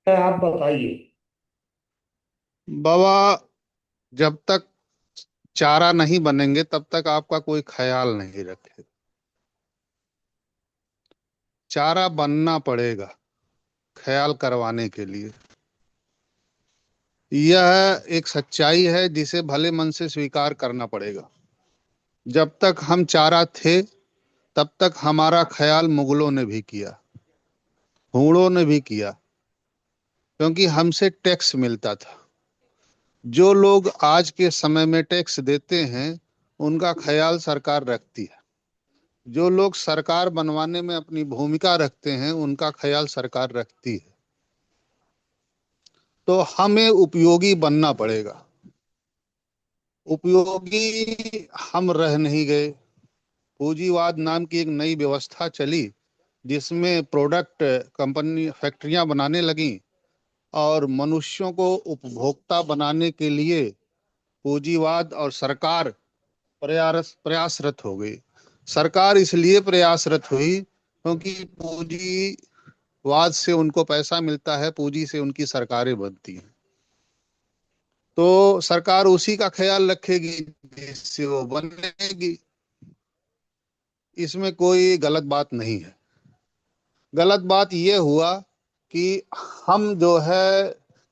आप बताइए। बाबा, जब तक चारा नहीं बनेंगे तब तक आपका कोई ख्याल नहीं रखेगा। चारा बनना पड़ेगा ख्याल करवाने के लिए। यह एक सच्चाई है जिसे भले मन से स्वीकार करना पड़ेगा। जब तक हम चारा थे तब तक हमारा ख्याल मुगलों ने भी किया, हूणों ने भी किया, क्योंकि हमसे टैक्स मिलता था। जो लोग आज के समय में टैक्स देते हैं उनका ख्याल सरकार रखती है। जो लोग सरकार बनवाने में अपनी भूमिका रखते हैं उनका ख्याल सरकार रखती है। तो हमें उपयोगी बनना पड़ेगा। उपयोगी हम रह नहीं गए। पूंजीवाद नाम की एक नई व्यवस्था चली जिसमें प्रोडक्ट कंपनी फैक्ट्रियां बनाने लगी और मनुष्यों को उपभोक्ता बनाने के लिए पूंजीवाद और सरकार प्रयासरत हो गई। सरकार इसलिए प्रयासरत हुई क्योंकि पूंजीवाद से उनको पैसा मिलता है, पूंजी से उनकी सरकारें बनती हैं। तो सरकार उसी का ख्याल रखेगी जिससे वो बनेगी। इसमें कोई गलत बात नहीं है। गलत बात यह हुआ कि हम जो है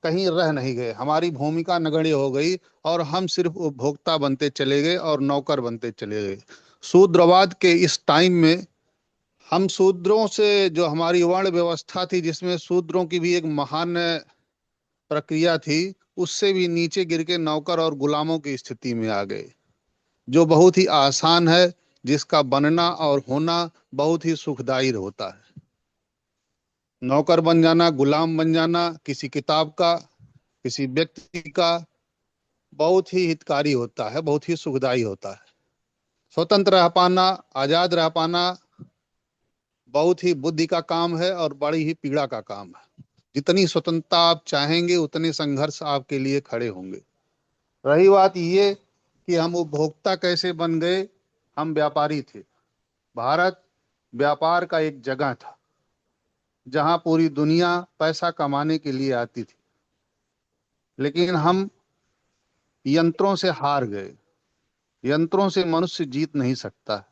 कहीं रह नहीं गए, हमारी भूमिका नगण्य हो गई और हम सिर्फ उपभोक्ता बनते चले गए और नौकर बनते चले गए। शूद्रवाद के इस टाइम में हम शूद्रों से, जो हमारी वर्ण व्यवस्था थी जिसमें शूद्रों की भी एक महान प्रक्रिया थी, उससे भी नीचे गिर के नौकर और गुलामों की स्थिति में आ गए, जो बहुत ही आसान है, जिसका बनना और होना बहुत ही सुखदायी होता है। नौकर बन जाना, गुलाम बन जाना किसी किताब का, किसी व्यक्ति का बहुत ही हितकारी होता है, बहुत ही सुखदायी होता है। स्वतंत्र रह पाना, आजाद रह पाना बहुत ही बुद्धि का काम है और बड़ी ही पीड़ा का काम है। जितनी स्वतंत्रता आप चाहेंगे उतने संघर्ष आपके लिए खड़े होंगे। रही बात ये कि हम उपभोक्ता कैसे बन गए, हम व्यापारी थे। भारत व्यापार का एक जगह था जहां पूरी दुनिया पैसा कमाने के लिए आती थी, लेकिन हम यंत्रों से हार गए। यंत्रों से मनुष्य जीत नहीं सकता।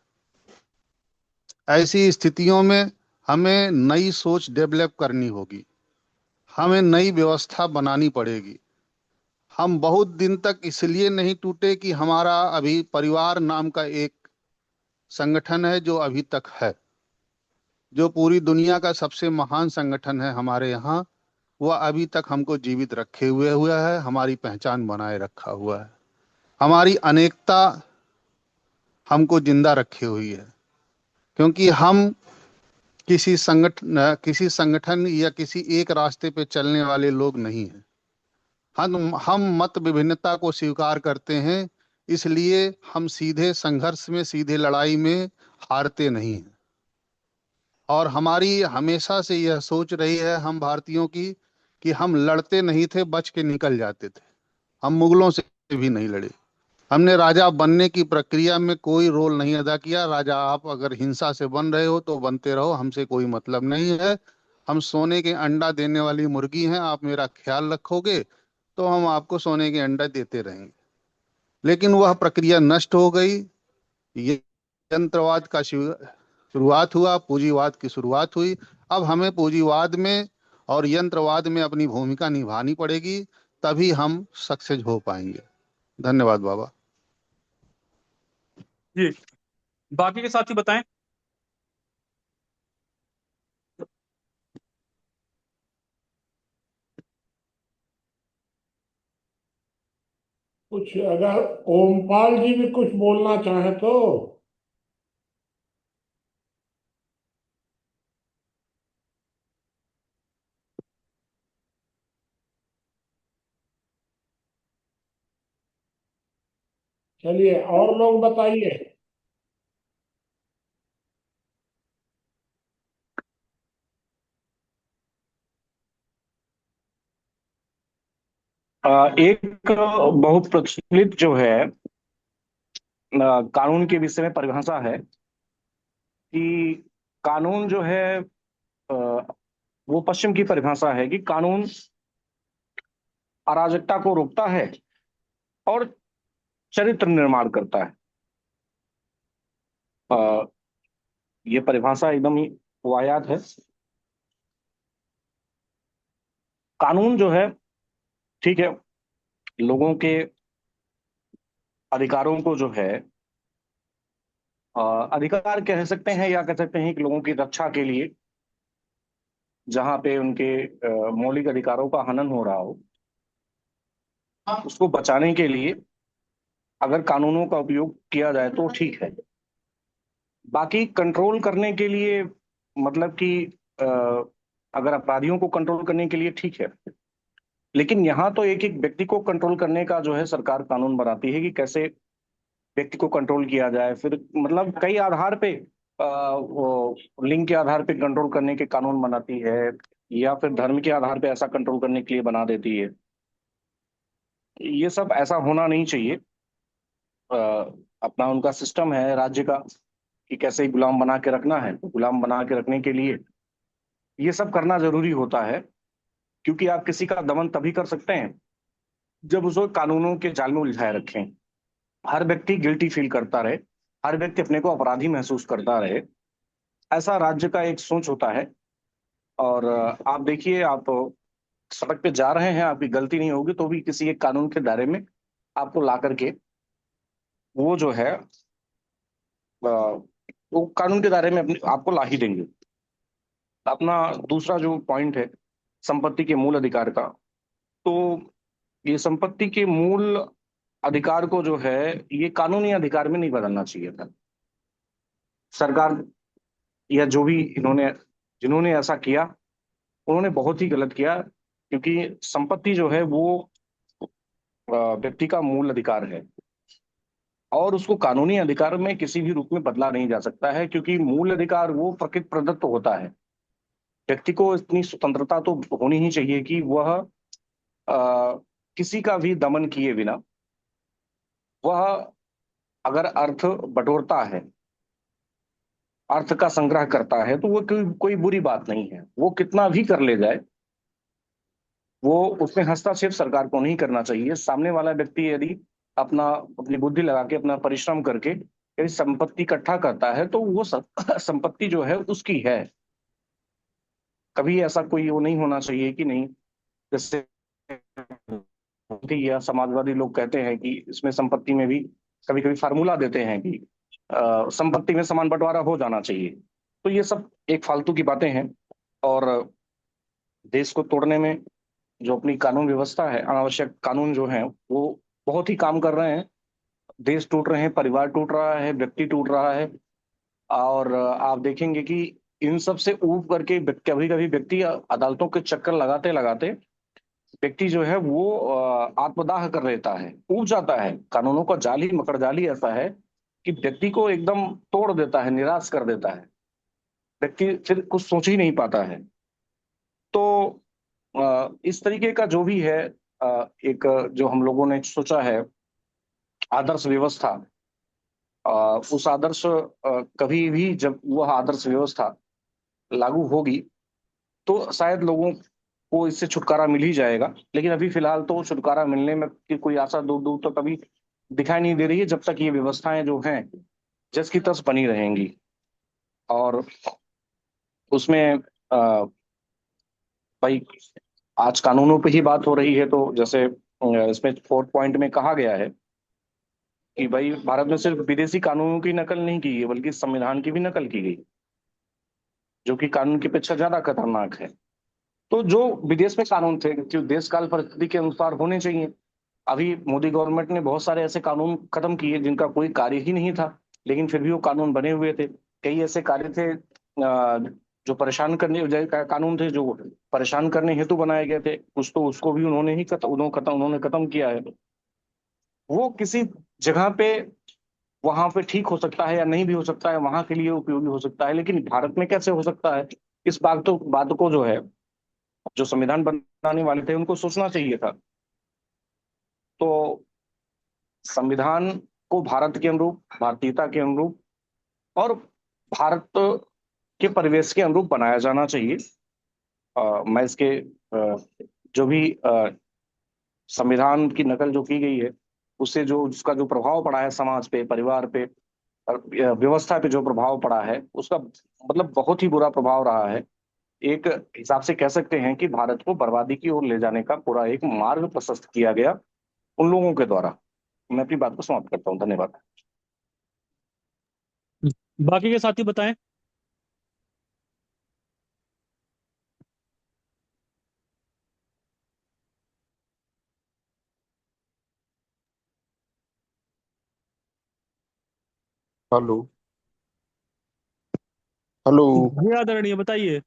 ऐसी स्थितियों में हमें नई सोच डेवलप करनी होगी, हमें नई व्यवस्था बनानी पड़ेगी। हम बहुत दिन तक इसलिए नहीं टूटे कि हमारा अभी परिवार नाम का एक संगठन है जो अभी तक है, जो पूरी दुनिया का सबसे महान संगठन है हमारे यहाँ, वह अभी तक हमको जीवित रखे हुए हुआ है, हमारी पहचान बनाए रखा हुआ है। हमारी अनेकता हमको जिंदा रखी हुई है, क्योंकि हम किसी संगठन या किसी एक रास्ते पे चलने वाले लोग नहीं हैं। हम मत विभिन्नता को स्वीकार करते हैं, इसलिए हम सीधे संघर्ष में, सीधे लड़ाई में हारते नहीं हैं। और हमारी हमेशा से यह सोच रही है हम भारतीयों की कि हम लड़ते नहीं थे, बच के निकल जाते थे। हम मुगलों से भी नहीं लड़े। हमने राजा बनने की प्रक्रिया में कोई रोल नहीं अदा किया। राजा आप अगर हिंसा से बन रहे हो तो बनते रहो, हमसे कोई मतलब नहीं है। हम सोने के अंडा देने वाली मुर्गी हैं, आप मेरा ख्याल रखोगे तो हम आपको सोने के अंडा देते रहेंगे। लेकिन वह प्रक्रिया नष्ट हो गई। ये यंत्रवाद का शुरुआत हुआ, पूंजीवाद की शुरुआत हुई। अब हमें पूंजीवाद में और यंत्रवाद में अपनी भूमिका निभानी पड़ेगी, तभी हम सक्सेस हो पाएंगे। धन्यवाद बाबा जी। बाकी के साथी बताएं। कुछ अगर ओमपाल जी भी कुछ बोलना चाहे तो। चलिए और लोग बताइए। एक बहुत प्रचलित जो है कानून के विषय में परिभाषा है कि कानून जो है वो पश्चिम की परिभाषा है कि कानून अराजकता को रोकता है और चरित्र निर्माण करता है। अ, ये परिभाषा एकदम ही वाहियात है। कानून जो है, ठीक है, लोगों के अधिकारों को जो है अधिकार कह सकते हैं या कह सकते हैं कि लोगों की रक्षा के लिए जहां पे उनके मौलिक अधिकारों का हनन हो रहा हो, उसको बचाने के लिए अगर कानूनों का उपयोग किया जाए तो ठीक है। बाकी कंट्रोल करने के लिए, मतलब कि अ, अगर अपराधियों को कंट्रोल करने के लिए ठीक है, लेकिन यहाँ तो एक एक व्यक्ति को कंट्रोल करने का जो है सरकार कानून बनाती है कि कैसे व्यक्ति को कंट्रोल किया जाए। फिर मतलब कई आधार पे वो लिंग के आधार पे कंट्रोल करने के कानून बनाती है, या फिर धर्म के आधार पे ऐसा कंट्रोल करने के लिए बना देती है। ये सब ऐसा होना नहीं चाहिए। अ, अपना उनका सिस्टम है राज्य का कि कैसे गुलाम बना के रखना है, तो गुलाम बना के रखने के लिए ये सब करना जरूरी होता है। क्योंकि आप किसी का दमन तभी कर सकते हैं जब उसको कानूनों के जाल में उलझाए रखें, हर व्यक्ति गिल्टी फील करता रहे, हर व्यक्ति अपने को अपराधी महसूस करता रहे। ऐसा राज्य का एक सोच होता है। और आप देखिए, आप सड़क पे जा रहे हैं, आपकी गलती नहीं होगी तो भी किसी एक कानून के दायरे में आपको ला करके वो जो है वो कानून के दायरे में अपने आपको ला ही देंगे। अपना दूसरा जो पॉइंट है संपत्ति के मूल अधिकार का, तो ये संपत्ति के मूल अधिकार को जो है ये कानूनी अधिकार में नहीं बदलना चाहिए था। सरकार या जो भी इन्होंने जिन्होंने ऐसा किया उन्होंने बहुत ही गलत किया, क्योंकि संपत्ति जो है वो व्यक्ति का मूल अधिकार है और उसको कानूनी अधिकार में किसी भी रूप में बदला नहीं जा सकता है, क्योंकि मूल अधिकार वो प्रकृति प्रदत्त होता है। व्यक्ति को इतनी स्वतंत्रता तो होनी ही चाहिए कि वह किसी का भी दमन किए बिना वह अगर अर्थ बटोरता है, अर्थ का संग्रह करता है, तो वो कोई बुरी बात नहीं है। वो कितना भी कर ले जाए, वो उसमें हस्तक्षेप सरकार को नहीं करना चाहिए। सामने वाला व्यक्ति यदि अपनी बुद्धि लगा के अपना परिश्रम करके यदि संपत्ति इकट्ठा करता है तो वो संपत्ति जो है उसकी है। कभी ऐसा कोई वो नहीं होना चाहिए कि नहीं, जैसे या समाजवादी लोग कहते हैं कि इसमें संपत्ति में भी कभी कभी फार्मूला देते हैं कि संपत्ति में समान बंटवारा हो जाना चाहिए। तो ये सब एक फालतू की बातें हैं। और देश को तोड़ने में जो अपनी कानून व्यवस्था है, अनावश्यक कानून जो है वो बहुत ही काम कर रहे हैं। देश टूट रहे हैं, परिवार टूट रहा है, व्यक्ति टूट रहा है। और आप देखेंगे कि इन सब से ऊब करके कभी कभी व्यक्ति अदालतों के चक्कर लगाते लगाते व्यक्ति जो है वो आत्मदाह कर लेता है, ऊब जाता है। कानूनों का जाल ही मकड़जाल ही ऐसा है कि व्यक्ति को एकदम तोड़ देता है, निराश कर देता है। व्यक्ति फिर कुछ सोच ही नहीं पाता है। तो इस तरीके का जो भी है एक जो हम लोगों ने सोचा है आदर्श व्यवस्था, उस आदर्श कभी भी जब वह आदर्श व्यवस्था लागू होगी तो शायद लोगों को इससे छुटकारा मिल ही जाएगा। लेकिन अभी फिलहाल तो छुटकारा मिलने में की कोई आशा दूर दूर तक अभी दिखाई नहीं दे रही है, जब तक ये व्यवस्थाएं जो हैं जस की तस बनी रहेंगी। और उसमें भाई आज कानूनों पे ही बात हो रही है, तो जैसे इसमें फोर्थ पॉइंट में कहा गया है कि भाई भारत में सिर्फ विदेशी कानूनों की नकल नहीं की गई बल्कि संविधान की भी नकल की गई, जो कि कानून की अपेक्षा ज्यादा खतरनाक है। तो जो विदेश में कानून थे जो देश काल परिस्थिति के अनुसार होने चाहिए, अभी मोदी गवर्नमेंट ने बहुत सारे ऐसे कानून खत्म किए जिनका कोई कार्य ही नहीं था, लेकिन फिर भी वो कानून बने हुए थे। कई ऐसे कार्य थे जो परेशान करने कानून थे जो परेशान करने हेतु बनाए गए थे, कुछ तो उसको भी उन्होंने खत्म किया है। वो किसी जगह पे वहां पे ठीक हो सकता है या नहीं भी हो सकता है, वहां के लिए उपयोगी हो सकता है, लेकिन भारत में कैसे हो सकता है? इस बात को जो है जो संविधान बनाने वाले थे उनको सोचना चाहिए था। तो संविधान को भारत के अनुरूप, भारतीयता के अनुरूप और भारत के परिवेश के अनुरूप बनाया जाना चाहिए। मैं इसके जो भी संविधान की नकल जो की गई है उससे जो उसका जो प्रभाव पड़ा है समाज पे, परिवार पे और व्यवस्था पे जो प्रभाव पड़ा है उसका मतलब बहुत ही बुरा प्रभाव रहा है। एक हिसाब से कह सकते हैं कि भारत को बर्बादी की ओर ले जाने का पूरा एक मार्ग प्रशस्त किया गया उन लोगों के द्वारा। मैं अपनी बात को समाप्त करता हूँ, धन्यवाद। बाकी के साथी बताएं। हेलो। हेलो। जी आदरणीय, बताइए।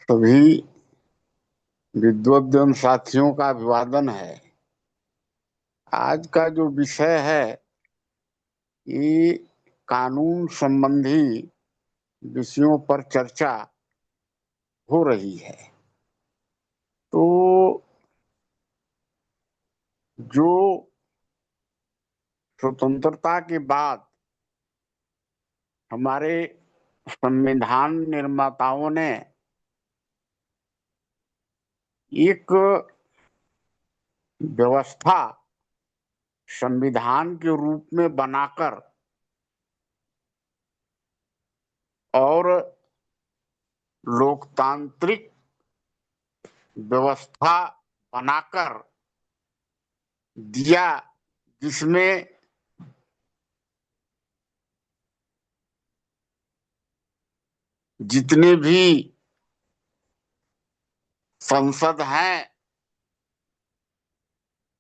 सभी विद्वद्जन साथियों का अभिवादन है। आज का जो विषय है ये कानून संबंधी विषयों पर चर्चा हो रही है। तो जो स्वतंत्रता के बाद हमारे संविधान निर्माताओं ने एक व्यवस्था संविधान के रूप में बनाकर और लोकतांत्रिक व्यवस्था बनाकर दिया, जिसमें जितने भी संसद हैं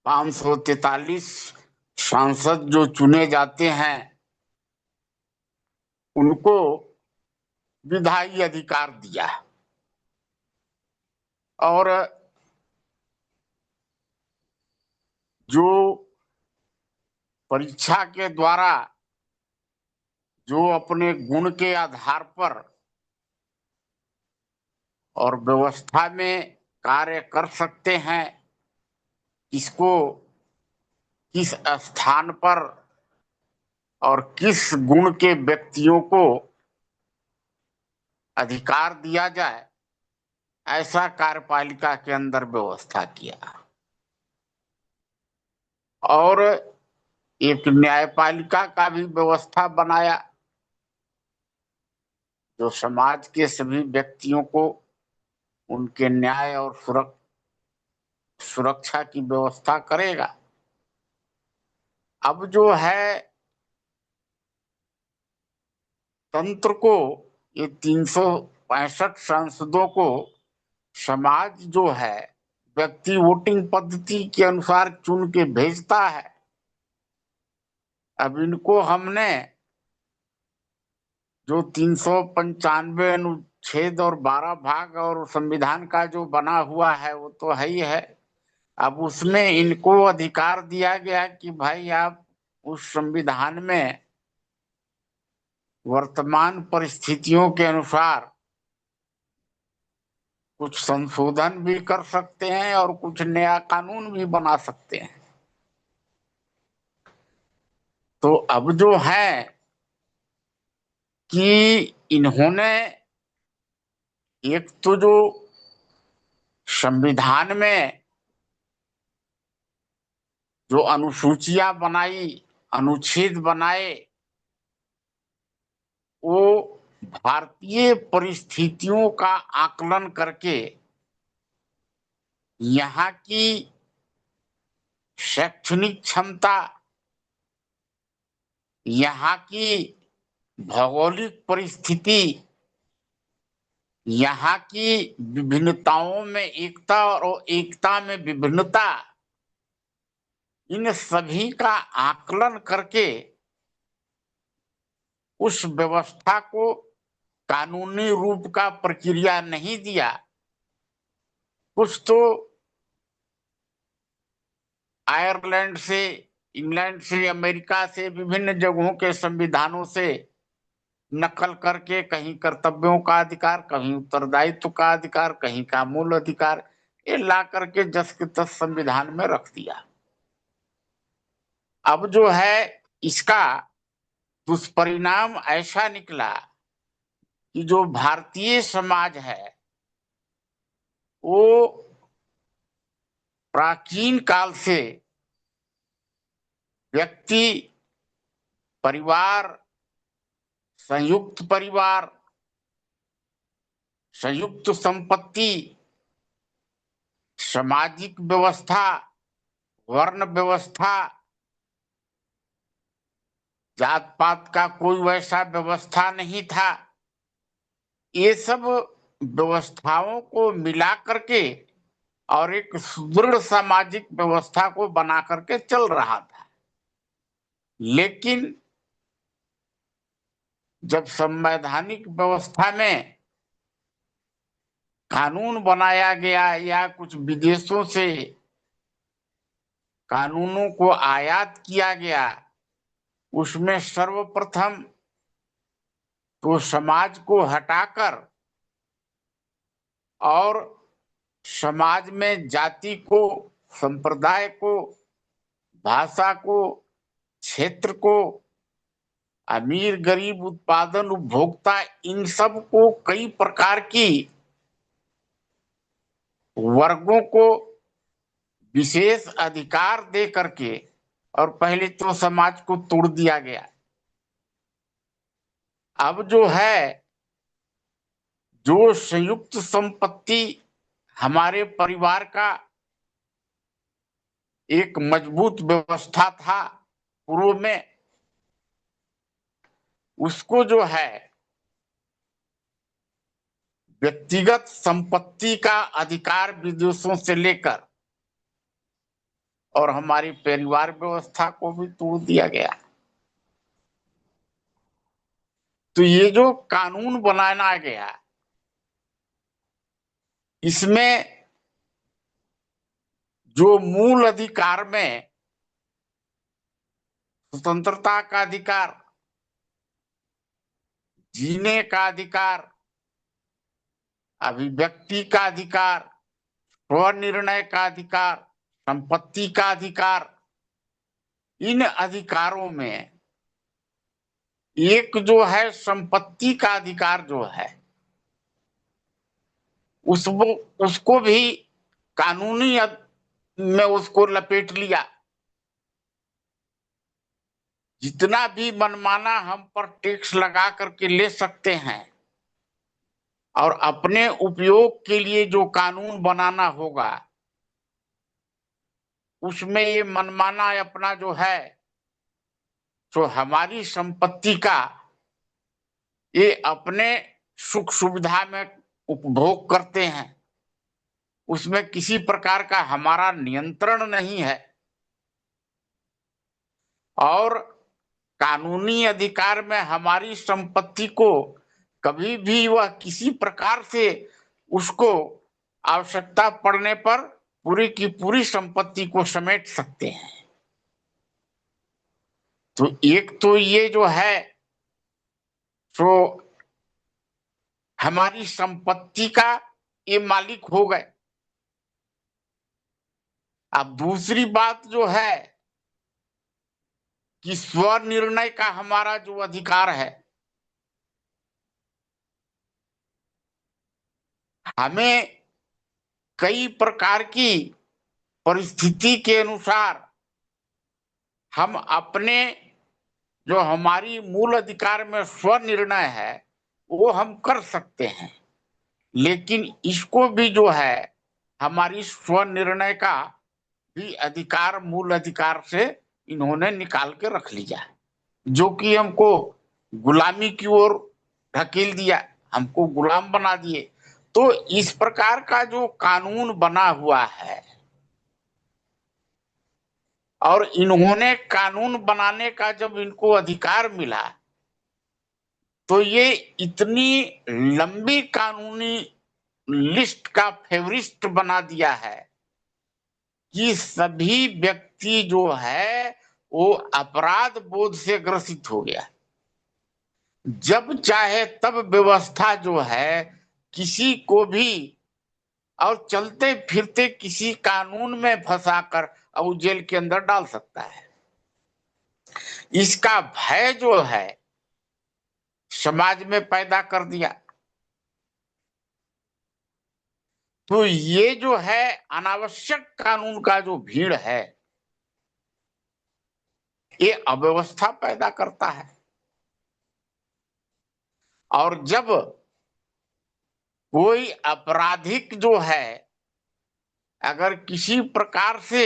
543 सांसद जो चुने जाते हैं उनको विधायी अधिकार दिया और जो परीक्षा के द्वारा जो अपने गुण के आधार पर और व्यवस्था में कार्य कर सकते हैं, इसको किस स्थान पर और किस गुण के व्यक्तियों को अधिकार दिया जाए, ऐसा कार्यपालिका के अंदर व्यवस्था किया। और एक न्यायपालिका का भी व्यवस्था बनाया जो समाज के सभी व्यक्तियों को उनके न्याय और सुरक्षा की व्यवस्था करेगा। अब जो है तंत्र को, ये 365 सांसदों को समाज जो है व्यक्ति वोटिंग पद्धति के अनुसार चुन के भेजता है। अब इनको हमने जो 395 अनुच्छेद और 12 भाग और संविधान का जो बना हुआ है वो तो है ही है। अब उसमें इनको अधिकार दिया गया कि भाई आप उस संविधान में वर्तमान परिस्थितियों के अनुसार कुछ संशोधन भी कर सकते हैं और कुछ नया कानून भी बना सकते हैं। तो अब जो है कि इन्होंने एक तो जो संविधान में जो अनुसूचियां बनाई, अनुच्छेद बनाए, वो भारतीय परिस्थितियों का आकलन करके यहाँ की शैक्षणिक क्षमता, यहाँ की भौगोलिक परिस्थिति, यहाँ की विभिन्नताओं में एकता और एकता में विभिन्नता, इन सभी का आकलन करके उस व्यवस्था को कानूनी रूप का प्रक्रिया नहीं दिया। कुछ तो आयरलैंड से, इंग्लैंड से, अमेरिका से, विभिन्न जगहों के संविधानों से नकल करके कहीं कर्तव्यों का अधिकार, कहीं उत्तरदायित्व का अधिकार, कहीं का मूल अधिकार, ये ला करके जस के तस संविधान में रख दिया। अब जो है इसका दुष्परिणाम ऐसा निकला कि जो भारतीय समाज है वो प्राचीन काल से व्यक्ति, परिवार, संयुक्त परिवार, संयुक्त संपत्ति, सामाजिक व्यवस्था, वर्ण व्यवस्था, जात पात का कोई वैसा व्यवस्था नहीं था। ये सब व्यवस्थाओं को मिला करके और एक सुदृढ़ सामाजिक व्यवस्था को बना करके चल रहा था। लेकिन जब संवैधानिक व्यवस्था में कानून बनाया गया या कुछ विदेशों से कानूनों को आयात किया गया, उसमें सर्वप्रथम तो समाज को हटाकर और समाज में जाति को, संप्रदाय को, भाषा को, क्षेत्र को, अमीर गरीब, उत्पादन उपभोक्ता, इन सब को कई प्रकार की वर्गों को विशेष अधिकार दे करके और पहले तो समाज को तोड़ दिया गया। अब जो है, जो संयुक्त संपत्ति हमारे परिवार का एक मजबूत व्यवस्था था पूर्व में, उसको जो है व्यक्तिगत संपत्ति का अधिकार विदेशों से लेकर और हमारी परिवार व्यवस्था को भी तोड़ दिया गया। तो ये जो कानून बनाना गया, इसमें जो मूल अधिकार में स्वतंत्रता का अधिकार, जीने का अधिकार, अभिव्यक्ति का अधिकार, स्वनिर्णय का अधिकार, संपत्ति का अधिकार, इन अधिकारों में एक जो है संपत्ति का अधिकार जो है, उसको भी कानूनी में उसको लपेट लिया। जितना भी मनमाना हम पर टैक्स लगा करके ले सकते हैं और अपने उपयोग के लिए जो कानून बनाना होगा, उसमें ये मनमाना अपना जो है, जो हमारी संपत्ति का ये अपने सुख सुविधा में उपभोग करते हैं, उसमें किसी प्रकार का हमारा नियंत्रण नहीं है। और कानूनी अधिकार में हमारी संपत्ति को कभी भी वह किसी प्रकार से उसको आवश्यकता पड़ने पर पूरी की पूरी संपत्ति को समेट सकते हैं। तो एक तो ये जो है तो हमारी संपत्ति का ये मालिक हो गए। अब दूसरी बात जो है कि स्वनिर्णय का हमारा जो अधिकार है, हमें कई प्रकार की परिस्थिति के अनुसार हम अपने जो हमारी मूल अधिकार में स्वनिर्णय है वो हम कर सकते हैं, लेकिन इसको भी जो है हमारी स्वनिर्णय का भी अधिकार मूल अधिकार से इन्होंने निकाल के रख लिया, जो कि हमको गुलामी की ओर ढकेल दिया, हमको गुलाम बना दिए। तो इस प्रकार का जो कानून बना हुआ है और इन्होंने कानून बनाने का जब इनको अधिकार मिला तो ये इतनी लंबी कानूनी लिस्ट का फेवरिस्ट बना दिया है कि सभी व्यक्ति जो है वो अपराध बोध से ग्रसित हो गया। जब चाहे तब व्यवस्था जो है किसी को भी और चलते फिरते किसी कानून में फंसाकर और जेल के अंदर डाल सकता है। इसका भय जो है समाज में पैदा कर दिया। तो ये जो है अनावश्यक कानून का जो भीड़ है ये अव्यवस्था पैदा करता है। और जब कोई आपराधिक जो है अगर किसी प्रकार से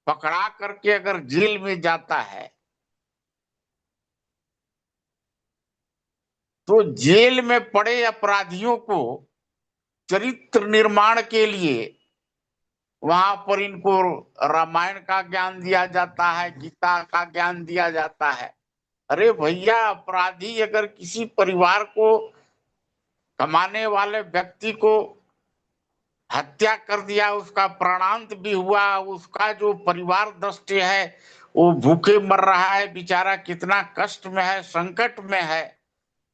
पकड़ा करके अगर जेल में जाता है तो जेल में पड़े अपराधियों को चरित्र निर्माण के लिए वहां पर इनको रामायण का ज्ञान दिया जाता है, गीता का ज्ञान दिया जाता है। अरे भैया, अपराधी अगर किसी परिवार को, कमाने वाले व्यक्ति को हत्या कर दिया, उसका प्राणांत भी हुआ, उसका जो परिवार दृष्टि है वो भूखे मर रहा है बेचारा, कितना कष्ट में है, संकट में है,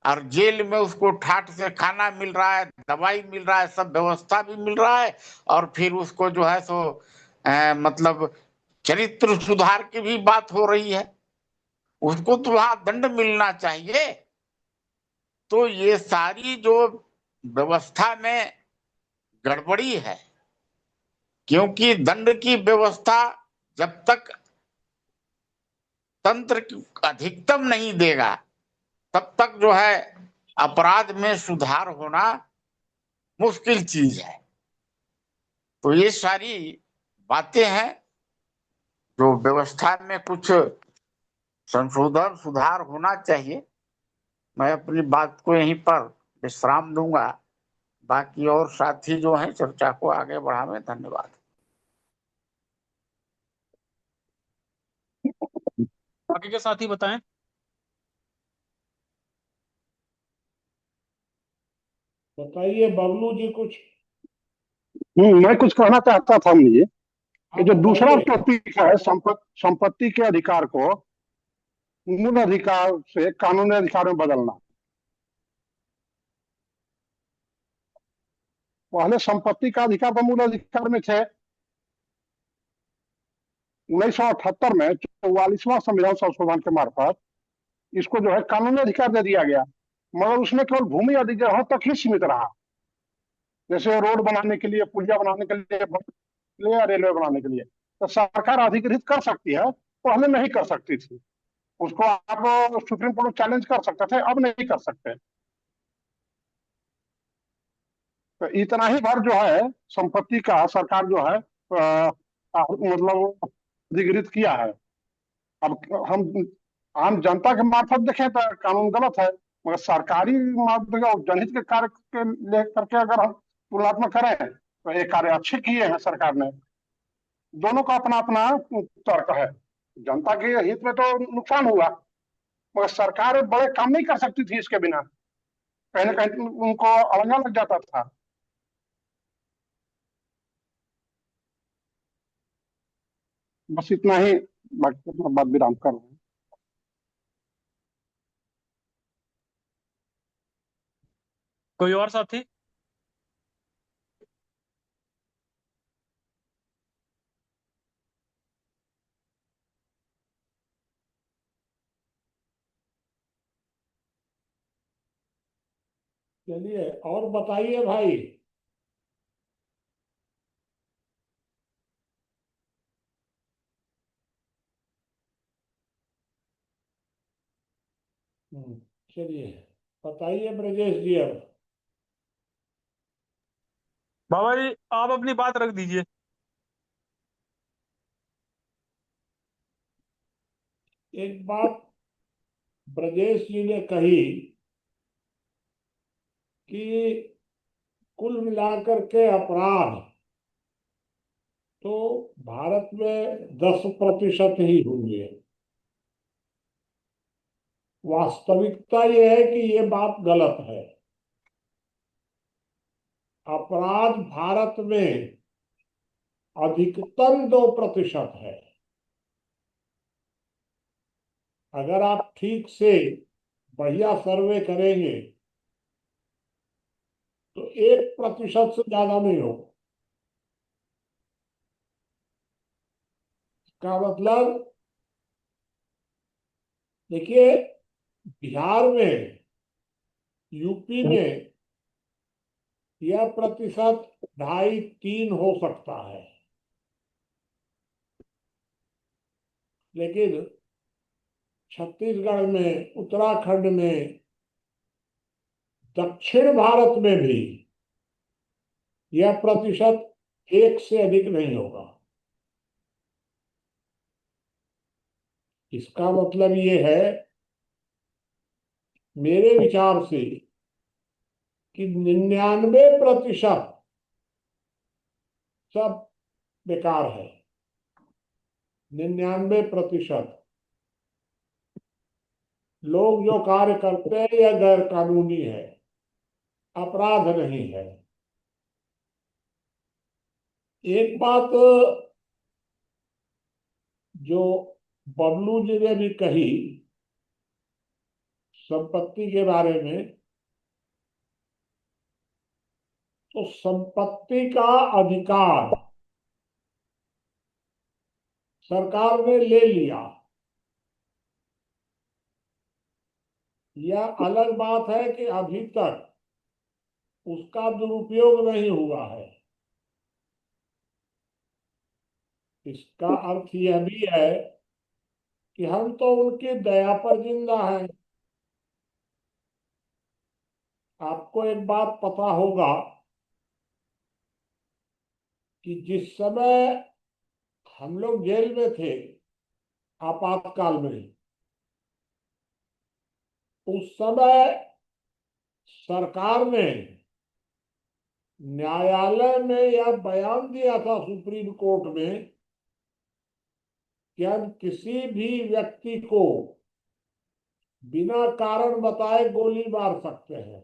और जेल में उसको ठाट से खाना मिल रहा है, दवाई मिल रहा है, सब व्यवस्था भी मिल रहा है, और फिर उसको जो है सो मतलब चरित्र सुधार की भी बात हो रही है, उसको तो वहां दंड मिलना चाहिए। तो ये सारी जो व्यवस्था में गड़बड़ी है, क्योंकि दंड की व्यवस्था जब तक तंत्र अधिकतम नहीं देगा तब तक जो है अपराध में सुधार होना मुश्किल चीज है। तो ये सारी बातें हैं जो व्यवस्था में कुछ संशोधन सुधार होना चाहिए। मैं अपनी बात को यहीं पर विश्राम दूंगा, बाकी और साथी जो हैं चर्चा को आगे बढ़ावें। धन्यवाद। बाकी के साथी बताएं। बताइए बबलू जी कुछ। मैं कुछ कहना चाहता था। मुझे ये जो दूसरा बताइए। टॉपिक है, संपत्ति के अधिकार को मूल अधिकार से कानूनी अधिकार में बदलना। पहले संपत्ति का अधिकार तो मूल अधिकार में थे। 1978 में 44वां संविधान संशोधन के मार्फत इसको जो है कानूनी अधिकार दे दिया गया, मगर उसमें केवल भूमि अधिग्रहण तक ही सीमित रहा। जैसे रोड बनाने के लिए, पुलिया बनाने के लिए या रेलवे बनाने के लिए तो सरकार अधिग्रहित कर सकती है, पहले नहीं कर सकती थी। उसको आप सुप्रीम कोर्ट में चैलेंज कर सकते थे, अब नहीं कर सकते। तो इतना ही भर जो है संपत्ति का सरकार जो है मतलब अधिग्रहित किया है। अब हम आम जनता के मार्फत देखें तो कानून गलत है, मगर सरकारी मार्फत जनहित के कार्य के लेकर के अगर हम तुलनात्मक करें तो ये कार्य अच्छे किए हैं सरकार ने। दोनों का अपना अपना तर्क है। जनता के हित में तो नुकसान हुआ, मगर सरकार बड़े काम नहीं कर सकती थी इसके बिना, कहीं ना कहीं उनको अवंगा लग जाता था। बस इतना ही, बाकी अपना बात विराम कर रहे हैं। कोई और साथी? चलिए और बताइए भाई। चलिए बताइए ब्रजेश जी अब। बाबा जी आप अपनी बात रख दीजिए। एक बात ब्रजेश जी ने कही कि कुल मिलाकर के अपराध तो भारत में 10% ही होंगे। वास्तविकता यह है कि ये बात गलत है। अपराध भारत में अधिकतम 2% है। अगर आप ठीक से बढ़िया सर्वे करेंगे तो 1% से ज्यादा नहीं होगा। इसका मतलब देखिए, बिहार में, यूपी में यह प्रतिशत 2.5-3 हो सकता है, लेकिन छत्तीसगढ़ में, उत्तराखंड में, दक्षिण भारत में भी यह प्रतिशत 1 से अधिक नहीं होगा। इसका मतलब ये है मेरे विचार से कि 99% सब बेकार है। 99% लोग जो कार्य करते हैं यह गैर कानूनी है, अपराध नहीं है। एक बात जो बबलू जी ने भी कही संपत्ति के बारे में, तो संपत्ति का अधिकार सरकार ने ले लिया। यह अलग बात है कि अभी तक उसका दुरुपयोग नहीं हुआ है। इसका अर्थ यह भी है कि हम तो उनकी दया पर जिंदा हैं। आपको एक बात पता होगा कि जिस समय हम लोग जेल में थे आपातकाल में, उस समय सरकार ने न्यायालय में यह बयान दिया था सुप्रीम कोर्ट में कि हम किसी भी व्यक्ति को बिना कारण बताए गोली मार सकते हैं।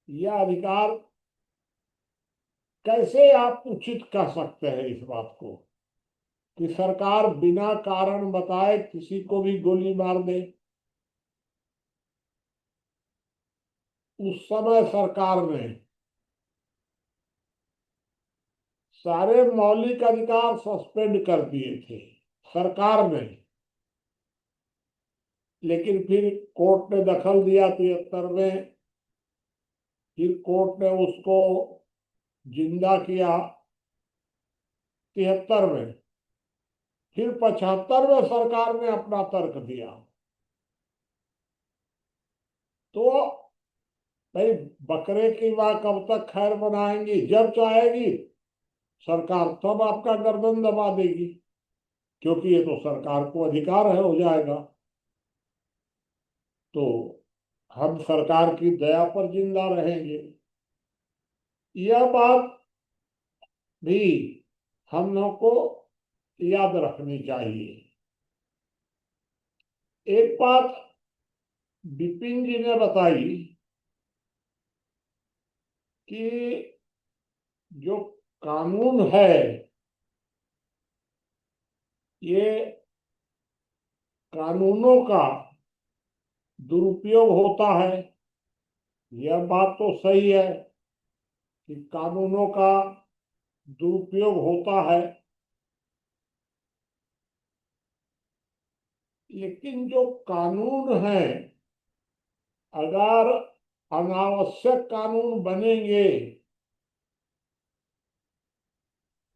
यह अधिकार कैसे आप उचित कह सकते हैं इस बात को कि सरकार बिना कारण बताए किसी को भी गोली मार दे? उस समय सरकार ने सारे मौलिक अधिकार सस्पेंड कर दिए थे सरकार ने, लेकिन फिर कोर्ट ने दखल दिया 73 में। फिर कोर्ट ने उसको जिंदा किया 73 में। फिर 75 में सरकार ने अपना तर्क दिया। तो भाई बकरे की मां कब तक खैर बनाएंगी? जब चाहेगी सरकार तब आपका गर्दन दबा देगी, क्योंकि ये तो सरकार को अधिकार है, हो जाएगा। तो हम सरकार की दया पर जिंदा रहेंगे। यह बात भी हम लोग को याद रखनी चाहिए। एक बात विपिन जी ने बताई कि जो कानून है ये कानूनों का दुरुपयोग होता है। यह बात तो सही है कि कानूनों का दुरुपयोग होता है, लेकिन जो कानून है अगर अनावश्यक कानून बनेंगे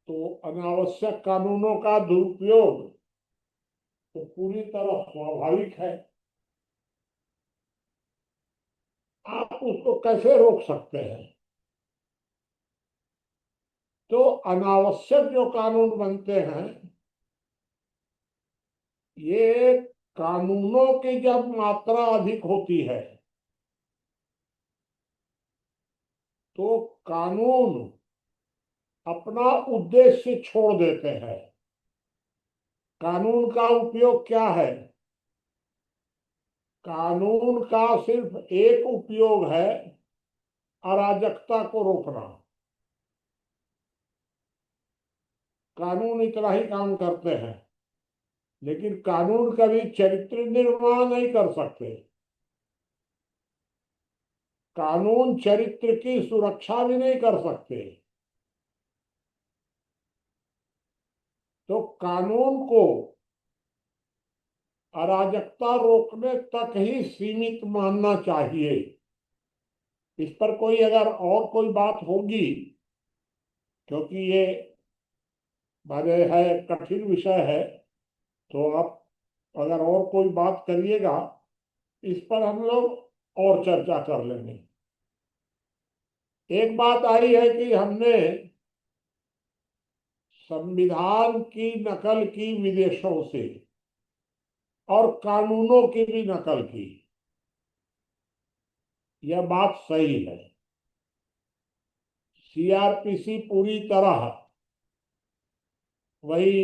तो अनावश्यक कानूनों का दुरुपयोग तो पूरी तरह स्वाभाविक है। आप उसको कैसे रोक सकते हैं? तो अनावश्यक जो कानून बनते हैं ये कानूनों की जब मात्रा अधिक होती है तो कानून अपना उद्देश्य छोड़ देते हैं। कानून का उपयोग क्या है? कानून का सिर्फ एक उपयोग है, अराजकता को रोकना। कानून इतना ही काम करते हैं, लेकिन कानून कभी चरित्र निर्माण नहीं कर सकते। कानून चरित्र की सुरक्षा भी नहीं कर सकते। तो कानून को अराजकता रोकने तक ही सीमित मानना चाहिए। इस पर कोई अगर और कोई बात होगी, क्योंकि ये माने है कठिन विषय है, तो आप अगर और कोई बात करिएगा इस पर हम लोग और चर्चा कर लेंगे। एक बात आई है कि हमने संविधान की नकल की विदेशों से और कानूनों की भी नकल की। यह बात सही है। सीआरपीसी पूरी तरह वही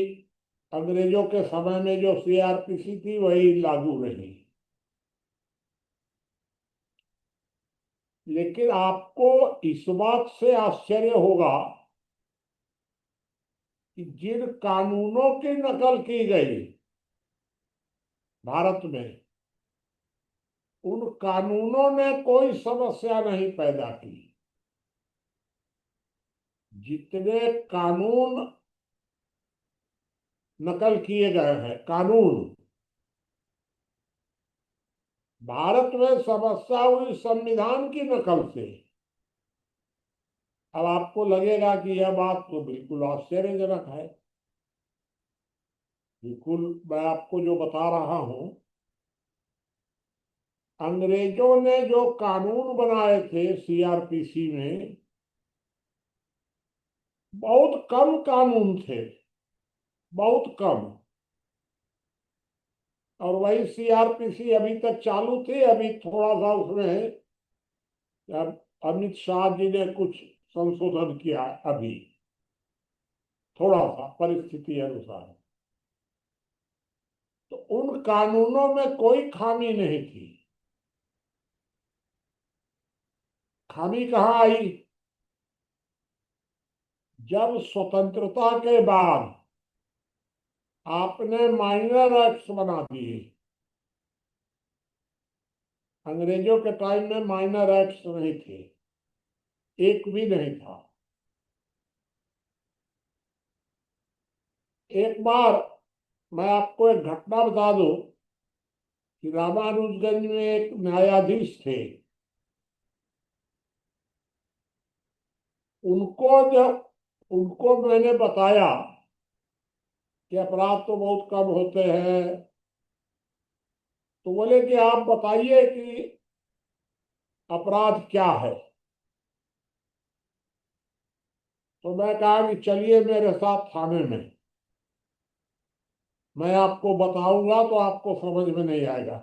अंग्रेजों के समय में जो सीआरपीसी थी वही लागू रही। लेकिन आपको इस बात से आश्चर्य होगा कि जिन कानूनों की नकल की गई भारत में, उन कानूनों ने कोई समस्या नहीं पैदा की। जितने कानून नकल किए गए हैं कानून, भारत में समस्या हुई संविधान की नकल से। अब आपको लगेगा कि यह बात तो बिल्कुल आश्चर्यजनक है। बिल्कुल, मैं आपको जो बता रहा हूं, अंग्रेजों ने जो कानून बनाए थे सीआरपीसी में, बहुत कम कानून थे, बहुत कम। और वही सीआरपीसी अभी तक चालू थी। अभी थोड़ा सा उसमें अब अमित शाह जी ने कुछ संशोधन किया अभी, थोड़ा सा परिस्थिति अनुसार। तो उन कानूनों में कोई खामी नहीं थी। खामी कहाँ आई? जब स्वतंत्रता के बाद आपने माइनर एक्ट्स बना दिए। अंग्रेजों के टाइम में माइनर एक्ट्स नहीं थे, एक भी नहीं था। एक बार मैं आपको एक घटना बता दूं कि रामानुजगंज में एक न्यायाधीश थे। उनको मैंने बताया कि अपराध तो बहुत कम होते हैं। तो बोले कि आप बताइए कि अपराध क्या है। तो मैं कहा कि चलिए मेरे साथ थाने में, मैं आपको बताऊंगा तो आपको समझ में नहीं आएगा।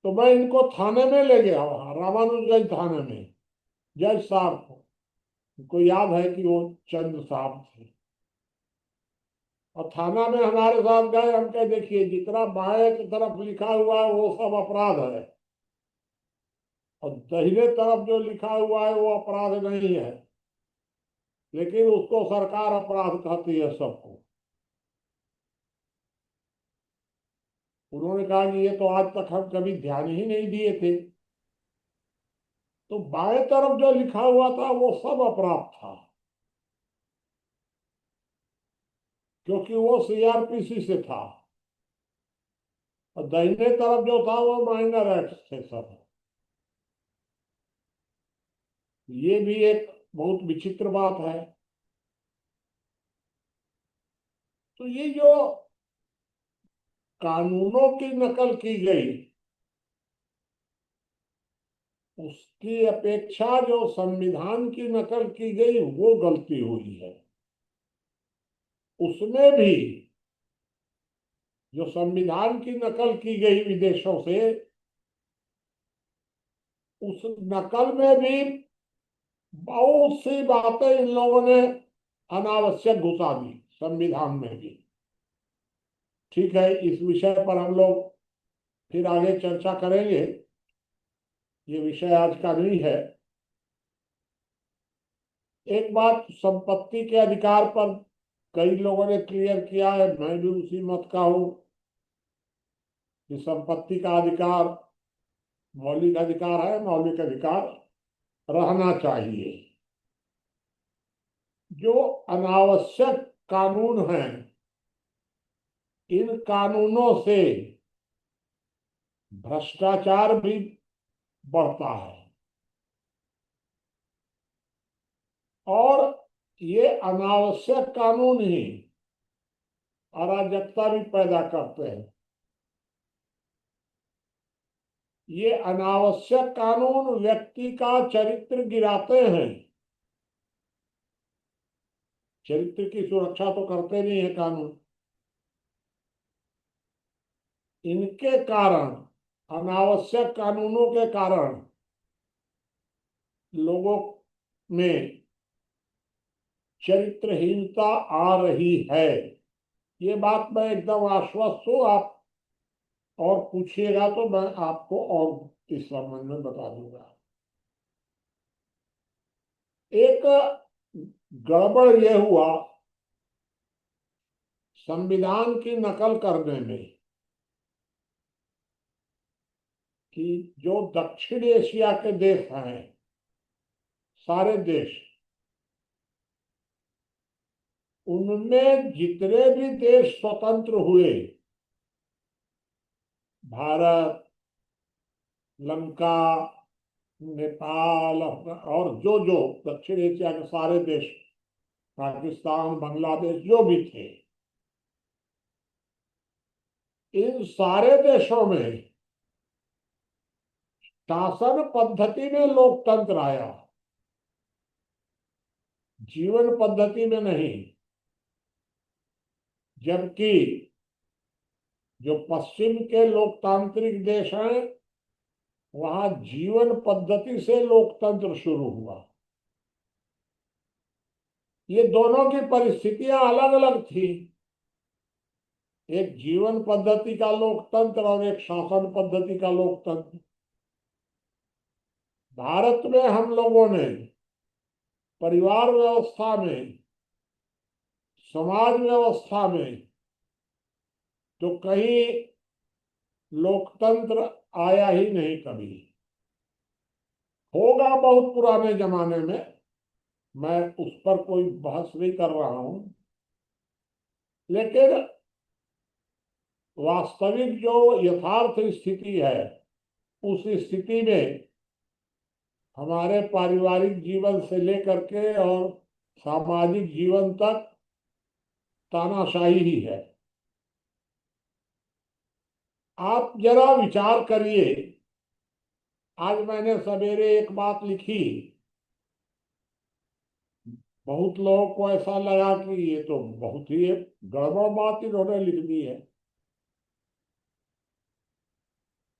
तो मैं इनको थाने में ले गया, वहां रामानुजगंज थाने में। जज साहब को, उनको याद है कि वो चंद्र साहब थे। और थाना में हमारे साथ गए। हम कहे देखिए, जितना बाएं की तरफ लिखा हुआ है वो सब अपराध है, और दाहिने तरफ जो लिखा हुआ है वो अपराध नहीं है, लेकिन उसको सरकार अपराध कहती है सबको। उन्होंने कहा कि ये तो आज तक हम कभी ध्यान ही नहीं दिए थे। तो बाएं तरफ जो लिखा हुआ था वो सब अपराध था, क्योंकि वो सीआरपीसी से था। और दाहिने तरफ जो था वो माइनर एक्ट थे सब। ये भी एक बहुत विचित्र बात है। तो ये जो कानूनों की नकल की गई, उसकी अपेक्षा जो संविधान की नकल की गई वो गलती हुई है। उसमें भी जो संविधान की नकल की गई विदेशों से, उस नकल में भी बहुत सी बातें इन लोगों ने अनावश्यक घुसा दी संविधान में भी। ठीक है, इस विषय पर हम लोग फिर आगे चर्चा करेंगे, ये विषय आज का नहीं है। एक बात संपत्ति के अधिकार पर कई लोगों ने क्लियर किया है, मैं भी उसी मत का हूं कि संपत्ति का अधिकार मौलिक अधिकार है, मौलिक अधिकार रहना चाहिए। जो अनावश्यक कानून हैं, इन कानूनों से भ्रष्टाचार भी बढ़ता है, और ये अनावश्यक कानून ही अराजकता भी पैदा करते हैं। ये अनावश्यक कानून व्यक्ति का चरित्र गिराते हैं। चरित्र की सुरक्षा तो करते नहीं है कानून। इनके कारण, अनावश्यक कानूनों के कारण लोगों में चरित्रहीनता आ रही है। ये बात मैं एकदम आश्वस्त हूँ। आप और पूछिएगा तो मैं आपको और इस संबंध में बता दूंगा। एक गड़बड़ यह हुआ संविधान की नकल करने में कि जो दक्षिण एशिया के देश हैं, सारे देश, उनमें जितने भी देश स्वतंत्र हुए, भारत, लंका, नेपाल और जो जो दक्षिण एशिया के सारे देश, पाकिस्तान, बांग्लादेश, जो भी थे, इन सारे देशों में शासन पद्धति में लोकतंत्र आया, जीवन पद्धति में नहीं। जबकि जो पश्चिम के लोकतांत्रिक देश हैं, वहां जीवन पद्धति से लोकतंत्र शुरू हुआ। ये दोनों की परिस्थितियां अलग अलग थी। एक जीवन पद्धति का लोकतंत्र और एक शासन पद्धति का लोकतंत्र। भारत में हम लोगों ने परिवार व्यवस्था में, समाज व्यवस्था में तो कहीं लोकतंत्र आया ही नहीं कभी। होगा बहुत पुराने जमाने में, मैं उस पर कोई बहस नहीं कर रहा हूं, लेकिन वास्तविक जो यथार्थ स्थिति है, उस स्थिति में हमारे पारिवारिक जीवन से लेकर के और सामाजिक जीवन तक तानाशाही ही है। आप जरा विचार करिए। आज मैंने सवेरे एक बात लिखी, बहुत लोगों को ऐसा लगा कि ये तो बहुत ही गड़बड़ बात इन्होंने लिख दी है।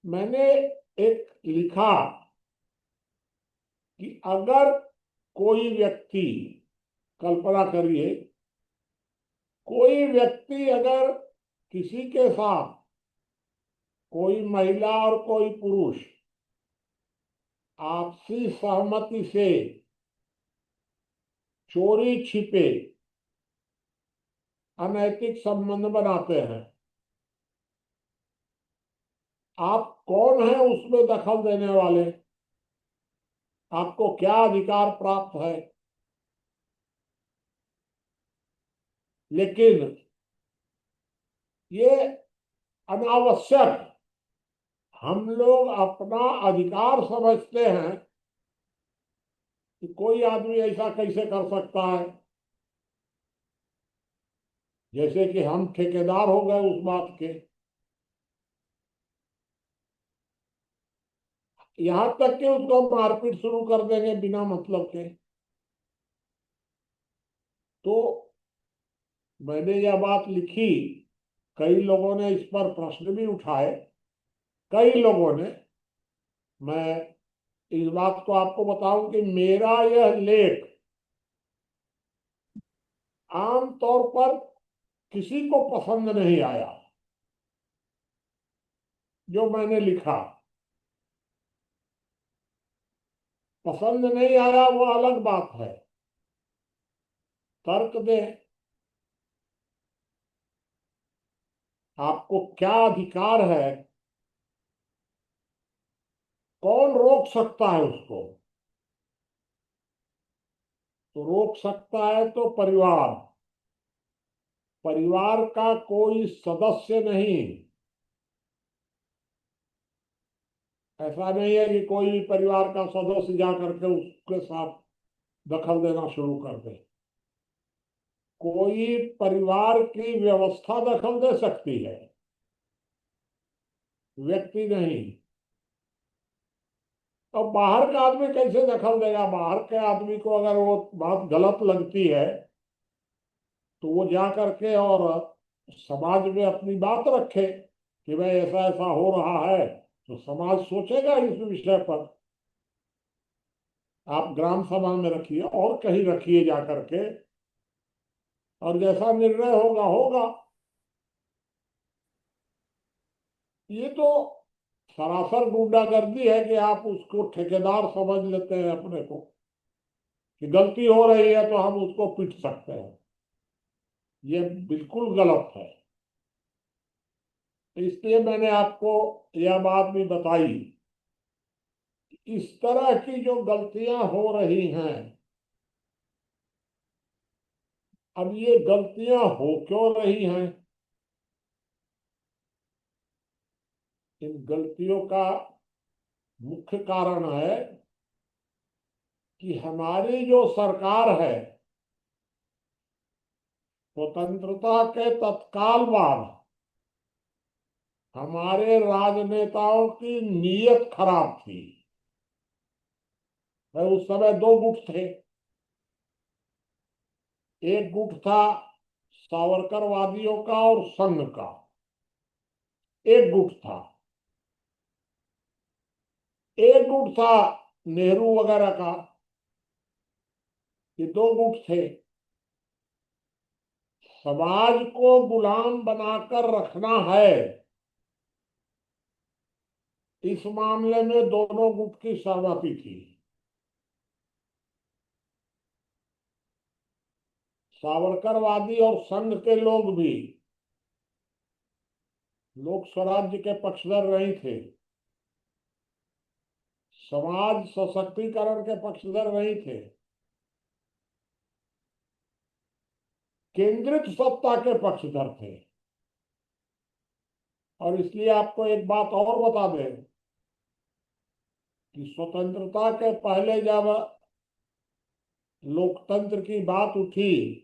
मैंने एक लिखा कि अगर कोई व्यक्ति, कल्पना करिए, कोई व्यक्ति अगर किसी के साथ, कोई महिला और कोई पुरुष आपसी सहमति से चोरी छिपे अनैतिक संबंध बनाते हैं, आप कौन है उसमें दखल देने वाले? आपको क्या अधिकार प्राप्त है? लेकिन ये अनावश्यक हम लोग अपना अधिकार समझते हैं कि कोई आदमी ऐसा कैसे कर सकता है, जैसे कि हम ठेकेदार हो गए उस बात के। यहां तक कि उसको मारपीट शुरू कर देंगे बिना मतलब के। तो मैंने यह बात लिखी, कई लोगों ने इस पर प्रश्न भी उठाए, कई लोगों ने। मैं इस बात को आपको बताऊं कि मेरा यह लेख आम तौर पर किसी को पसंद नहीं आया। जो मैंने लिखा पसंद नहीं आया, वो अलग बात है, तर्क दे। आपको क्या अधिकार है, कौन रोक सकता है उसको? तो रोक सकता है तो परिवार, परिवार का कोई सदस्य नहीं। ऐसा नहीं है कि कोई भी परिवार का सदस्य जा करके उसके साथ दखल देना शुरू कर दे। कोई परिवार की व्यवस्था दखल दे सकती है, व्यक्ति नहीं। अब बाहर का आदमी कैसे दखल देगा? बाहर के आदमी को अगर वो बात गलत लगती है तो वो जा करके और समाज में अपनी बात रखे कि भाई ऐसा ऐसा हो रहा है, तो समाज सोचेगा इस विषय पर। आप ग्राम सभा में रखिए और कहीं रखिए जा करके, और जैसा निर्णय होगा होगा। ये तो सरासर गुंडागर्दी है कि आप उसको ठेकेदार समझ लेते हैं अपने को, कि गलती हो रही है तो हम उसको पीट सकते हैं। ये बिल्कुल गलत है। इसलिए मैंने आपको यह बात भी बताई, इस तरह की जो गलतियां हो रही हैं, अब ये गलतियां हो क्यों रही हैं? इन गलतियों का मुख्य कारण है कि हमारी जो सरकार है, स्वतंत्रता के तत्काल बाद हमारे राजनेताओं की नीयत खराब थी। भाई उस समय दो गुट थे। एक गुट था सावरकरवादियों का और संघ का, एक गुट था। एक गुट था नेहरू वगैरह का। ये दो गुट थे। समाज को गुलाम बनाकर रखना है, इस मामले में दोनों गुट की सहमति थी। सावरकरवादी और संघ के लोग भी लोक स्वराज्य के पक्षधर नहीं थे, समाज सशक्तिकरण के पक्षधर नहीं थे, केंद्रित सत्ता के पक्षधर थे। और इसलिए आपको एक बात और बता दें कि स्वतंत्रता के पहले जब लोकतंत्र की बात उठी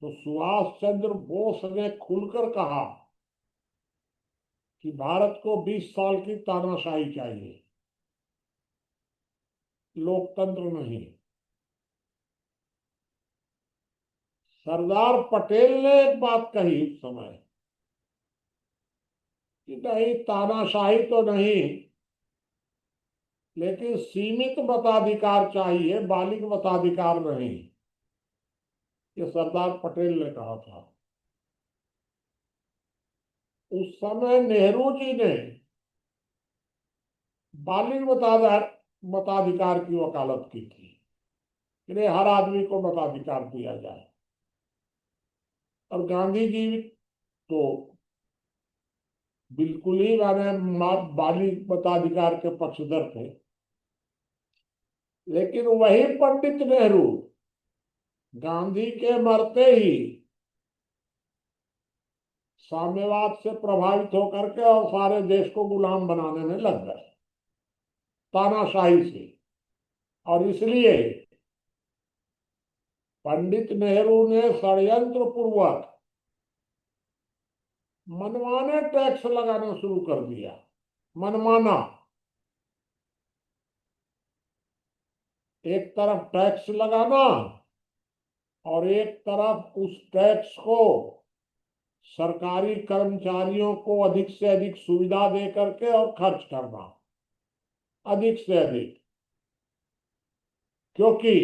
तो सुभाष चंद्र बोस ने खुलकर कहा कि भारत को 20 साल की तानाशाही चाहिए, लोकतंत्र नहीं। सरदार पटेल ने एक बात कही उस समय कि नहीं, तानाशाही तो नहीं, लेकिन सीमित मताधिकार चाहिए, बालिग मताधिकार नहीं। ये सरदार पटेल ने कहा था। उस समय नेहरू जी ने बालिग मताधिकार की वकालत की थी कि हर आदमी को मताधिकार दिया जाए। और गांधी जी तो बिल्कुल ही बालिग मताधिकार के पक्षधर थे। लेकिन वही पंडित नेहरू गांधी के मरते ही साम्यवाद से प्रभावित होकर के और सारे देश को गुलाम बनाने में लग गए, तानाशाही से। और इसलिए पंडित नेहरू ने षड्यंत्र पूर्वक मनमाने टैक्स लगाना शुरू कर दिया। मनमाना, एक तरफ टैक्स लगाना और एक तरफ उस टैक्स को सरकारी कर्मचारियों को अधिक से अधिक सुविधा दे करके और खर्च करना अधिक से अधिक। क्योंकि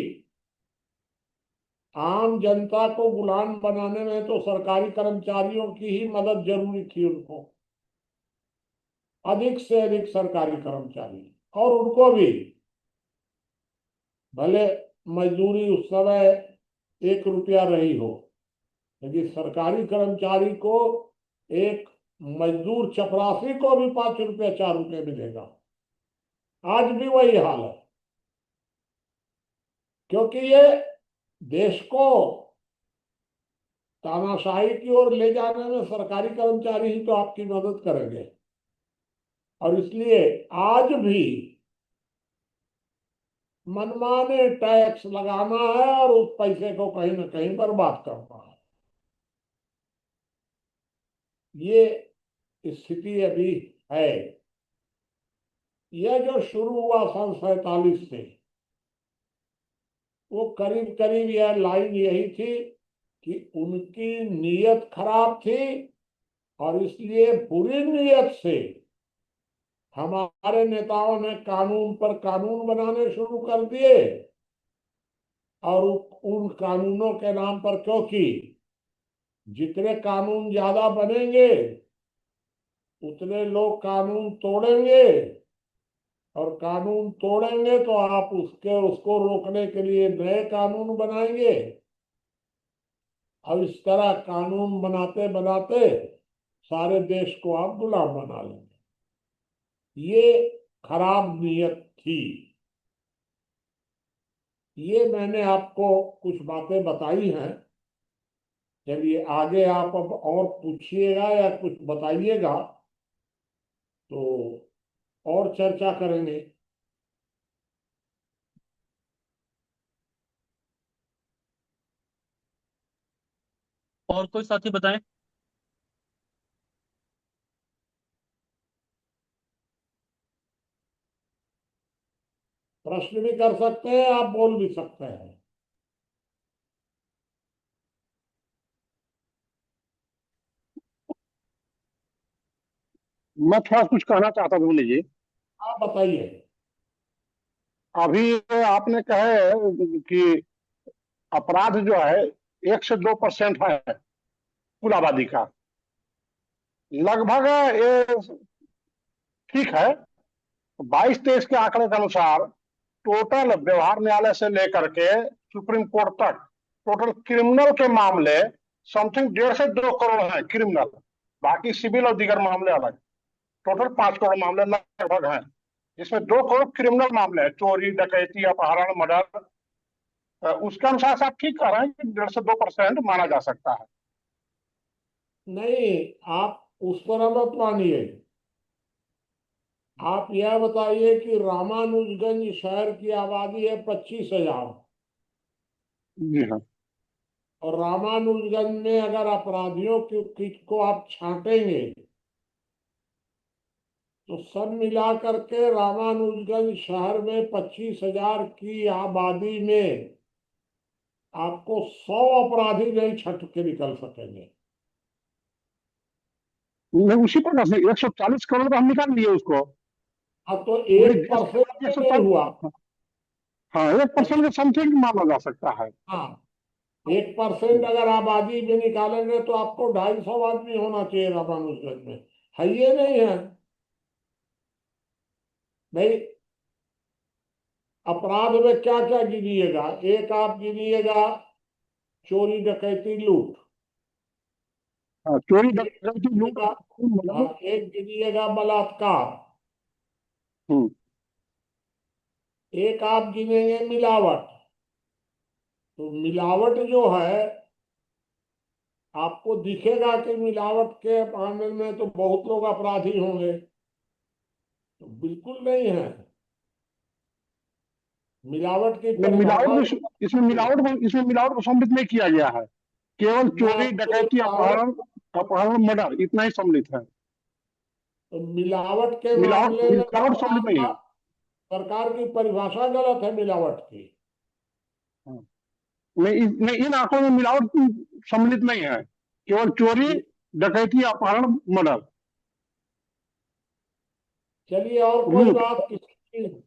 आम जनता को गुलाम बनाने में तो सरकारी कर्मचारियों की ही मदद जरूरी थी। उनको अधिक से अधिक सरकारी कर्मचारी, और उनको भी भले मजदूरी उस समय 1 रुपया रही हो, लेकिन सरकारी कर्मचारी को, एक मजदूर चपरासी को भी 5 रुपया 4 रुपये मिलेगा। आज भी वही हाल है। क्योंकि ये देश को तानाशाही की ओर ले जाने में सरकारी कर्मचारी ही तो आपकी मदद करेंगे। और इसलिए आज भी मनमाने टैक्स लगाना है और उस पैसे को कहीं ना कहीं बर्बाद करना है। ये स्थिति अभी है। यह जो शुरू हुआ सन 47 से, वो करीब करीब यह लाइन यही थी कि उनकी नीयत खराब थी और इसलिए बुरी नीयत से हमारे नेताओं ने कानून पर कानून बनाने शुरू कर दिए, और उन कानूनों के नाम पर, क्योंकि जितने कानून ज्यादा बनेंगे उतने लोग कानून तोड़ेंगे, और कानून तोड़ेंगे तो आप उसको रोकने के लिए नए कानून बनाएंगे। अब इस तरह कानून बनाते बनाते सारे देश को आप गुलाम बना लेंगे। ये खराब नीयत थी। ये मैंने आपको कुछ बातें बताई हैं। चलिए आगे आप अब और पूछिएगा या कुछ बताइएगा तो और चर्चा करेंगे। और कोई साथी बताएं। प्रश्न भी कर सकते हैं, आप बोल भी सकते हैं। मैं थोड़ा कुछ कहना चाहता हूँ जी। आप बताइए। अभी आपने कहे कि अपराध जो है 1 से 2% है कुल आबादी का। लगभग ये ठीक है। 22-23 के आंकड़े के अनुसार टोटल व्यवहार न्यायालय से लेकर के सुप्रीम कोर्ट तक टोटल क्रिमिनल के मामले समथिंग 1.5 से 2 करोड़ हैं क्रिमिनल। बाकी सिविल और दीगर मामले अलग। टोटल 5 करोड़ मामले लगभग हैं, जिसमें 2 करोड़ क्रिमिनल मामले हैं, चोरी, डकैती, अपहरण, मर्डर। उसके अनुसार से आप ठीक कह रहे हैं कि 1.5 से 2% माना जा सकता है। नहीं, आप उस पर मत मानिए। आप यह बताइए कि रामानुजगंज शहर की आबादी है 25,000, जी हाँ। और रामानुजगंज में अगर अपराधियों को आप छांटेंगे तो सब मिला करके रामानुजगंज शहर में 25,000 की आबादी में आपको 100 अपराधी नहीं छट के निकल सकेंगे। नहीं, उसी प्रकार से 140 करोड़ तो हम निकाल लिए उसको। अब तो पूरे एक देश के परसेंट बाद भी नहीं हुआ। 140। हाँ, 1% के समथिंग माना जा सकता है। हाँ, 1% अगर आबादी में निकालेंगे तो आपको 250 आदमी होना चाहिए रामानुजगंज में। है ये नहीं है भाई। अपराध में क्या क्या गिनिएगा? एक आप गिनिएगा चोरी, डकैती, लूट। हाँ, चोरी, एक डकैती, लूट। गिनिएगा, हाँ, एक गिनिएगा बलात्कार। हम्म। एक आप गिनेंगे मिलावट। तो मिलावट जो है, आपको दिखेगा कि मिलावट के मामले में तो बहुत लोग अपराधी होंगे, तो बिल्कुल नहीं है। मिलावट की मिलावट परिभाषा को इसमें मिलावट को सम्मिलित नहीं किया गया है। केवल मैं चोरी, आपको ये डकैती, बता रहा अपहरण, हूं, मर्डर इतना ही सम्मिलित है। तो मिलावट के मिलावट मामले में मिलावट सम्मिलित नहीं है। सरकार की परिभाषा गलत है मिलावट की। हाँ। नहीं, इन आंकड़ों में मिलावट सम्मिलित नहीं है। केवल चोरी, डकैती, अपहरण, मर्डर, चलिए और कोई लूट। बात किसी की?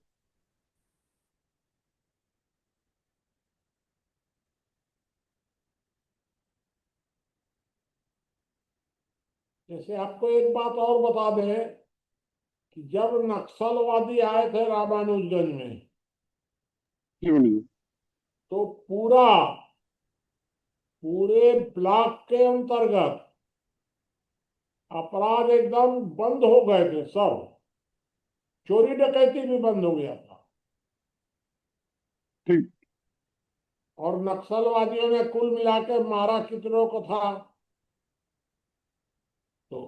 जैसे आपको एक बात और बता दें कि जब नक्सलवादी आए थे रामानुजगंज में, क्यों नहीं? तो पूरे ब्लॉक के अंतर्गत अपराध एकदम बंद हो गए थे सब। चोरी डकैती भी बंद हो गया था। ठीक। और नक्सलवादियों ने कुल मिला के मारा कितनों को था? तो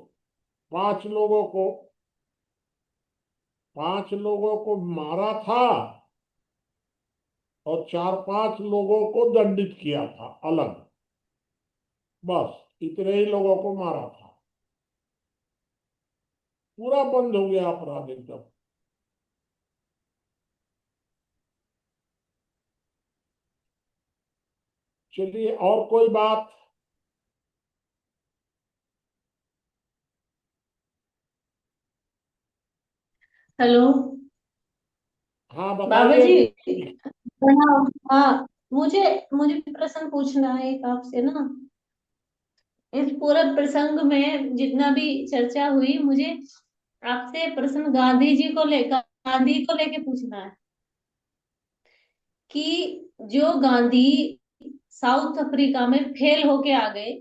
5 लोगों को, 5 लोगों को मारा था, और 4-5 लोगों को दंडित किया था अलग। बस इतने ही लोगों को मारा था। पूरा बंद हो गया अपराध एकदम। चलिए और कोई बात? हेलो हाँ बाबा बताइए। जी, प्रणाम। हाँ, मुझे मुझे प्रश्न पूछना है एक आपसे ना। इस पूरे प्रसंग में जितना भी चर्चा हुई, मुझे आपसे प्रश्न गांधी को लेके पूछना है कि जो गांधी साउथ अफ्रीका में फेल होके आ गए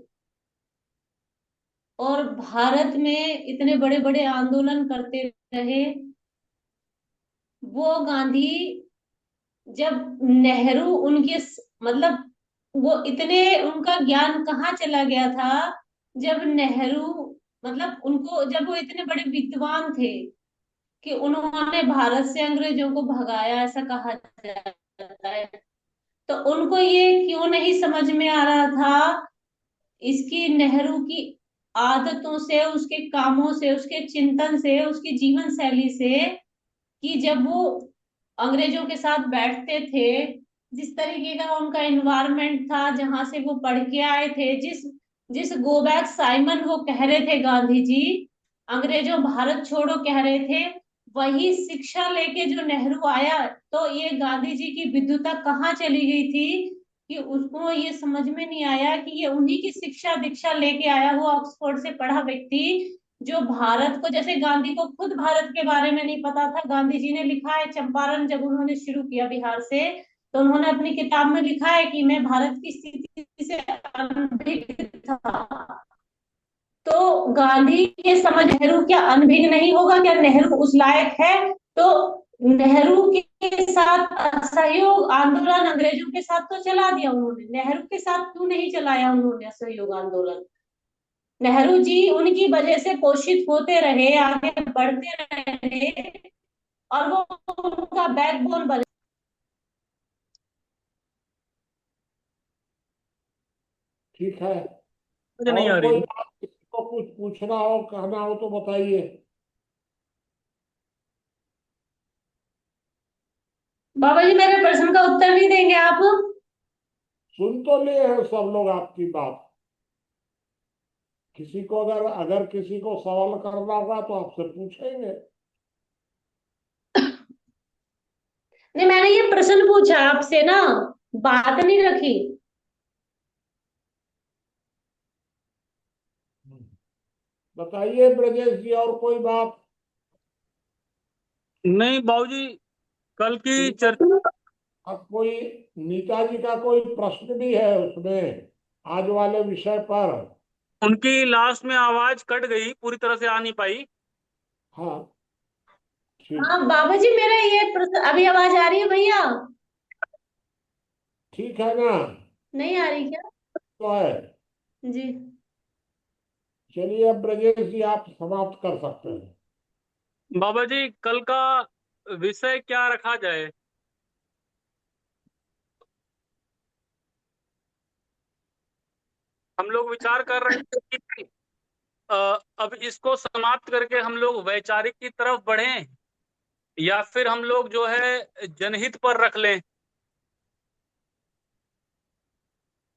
और भारत में इतने बड़े बड़े आंदोलन करते रहे, वो गांधी, जब नेहरू मतलब वो इतने, उनका ज्ञान कहाँ चला गया था जब नेहरू, मतलब उनको, जब वो इतने बड़े विद्वान थे कि उन्होंने भारत से अंग्रेजों को भगाया, ऐसा कहा जाता है। तो उनको ये क्यों नहीं समझ में आ रहा था, इसकी, नेहरू की आदतों से, उसके कामों से, उसके चिंतन से, उसकी जीवन शैली से, कि जब वो अंग्रेजों के साथ बैठते थे, जिस तरीके का उनका एनवायरनमेंट था, जहां से वो पढ़ के आए थे, जिस जिस गो बैक साइमन वो कह रहे थे गांधी जी, अंग्रेजों भारत छोड़ो कह रहे थे, वही शिक्षा लेके जो नेहरू आया, तो ये गांधी जी की विद्वता कहाँ चली गई थी कि उसको ये समझ में नहीं आया कि ये उन्हीं की शिक्षा दीक्षा लेके आया हुआ, ऑक्सफोर्ड से पढ़ा व्यक्ति, जो भारत को, जैसे गांधी को खुद भारत के बारे में नहीं पता था। गांधी जी ने लिखा है, चंपारण जब उन्होंने शुरू किया बिहार से, तो उन्होंने अपनी किताब में लिखा है कि मैं भारत की स्थिति से अनभिज्ञ था। तो गांधी के समझ नेहरू क्या अनभिज्ञ नहीं होगा? क्या नेहरू उस लायक है? तो नेहरू के साथ असहयोग आंदोलन अंग्रेजों के साथ तो चला दिया उन्होंने, नेहरू के साथ क्यों नहीं चलाया उन्होंने असहयोग आंदोलन? नेहरू जी उनकी वजह से पोषित होते रहे, आगे बढ़ते रहे, और वो उनका बैकबोन बने। ठीक है। मुझे नहीं और आ कोई रही। बात, किसी को कुछ पूछना हो, कहना हो तो बताइए। बाबा जी, मेरे प्रश्न का उत्तर नहीं देंगे आप? सुन तो लिए हैं सब लोग आपकी बात। किसी को अगर अगर किसी को सवाल करना होगा तो आपसे पूछेंगे। नहीं, मैंने ये प्रश्न पूछा आपसे ना, बात नहीं रखी। बताइए ब्रजेश जी, और कोई बात? नहीं बाबूजी, कल की ठीक है। चर्चा। अब कोई नेताजी का कोई प्रश्न भी है उसमें, आज वाले विषय पर? उनकी लास्ट में आवाज कट गई, पूरी तरह से आ नहीं पाई। हाँ ठीक हाँ है। बाबा जी, मेरा ये प्रश्न, अभी आवाज आ रही है भैया? ठीक है ना? नहीं आ रही क्या? तो है। जी। चलिए अब ब्रजेश जी आप समाप्त कर सकते हैं। बाबा जी, कल का विषय क्या रखा जाए? हम लोग विचार कर रहे थे कि अ, अब इसको समाप्त करके हम लोग वैचारिक की तरफ बढ़ें, या फिर हम लोग जो है जनहित पर रख लें।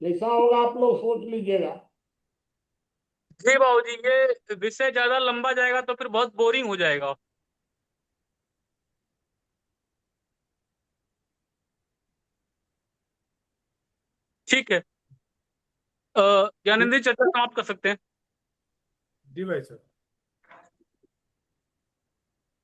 जैसा होगा आप लोग सोच लीजिएगा। जी बाबूजी, ये विषय ज्यादा लंबा जाएगा तो फिर बहुत बोरिंग हो जाएगा। ठीक है, ज्ञानेंद्र जी, चर्चा समाप्त कर सकते हैं। जी भाई सर।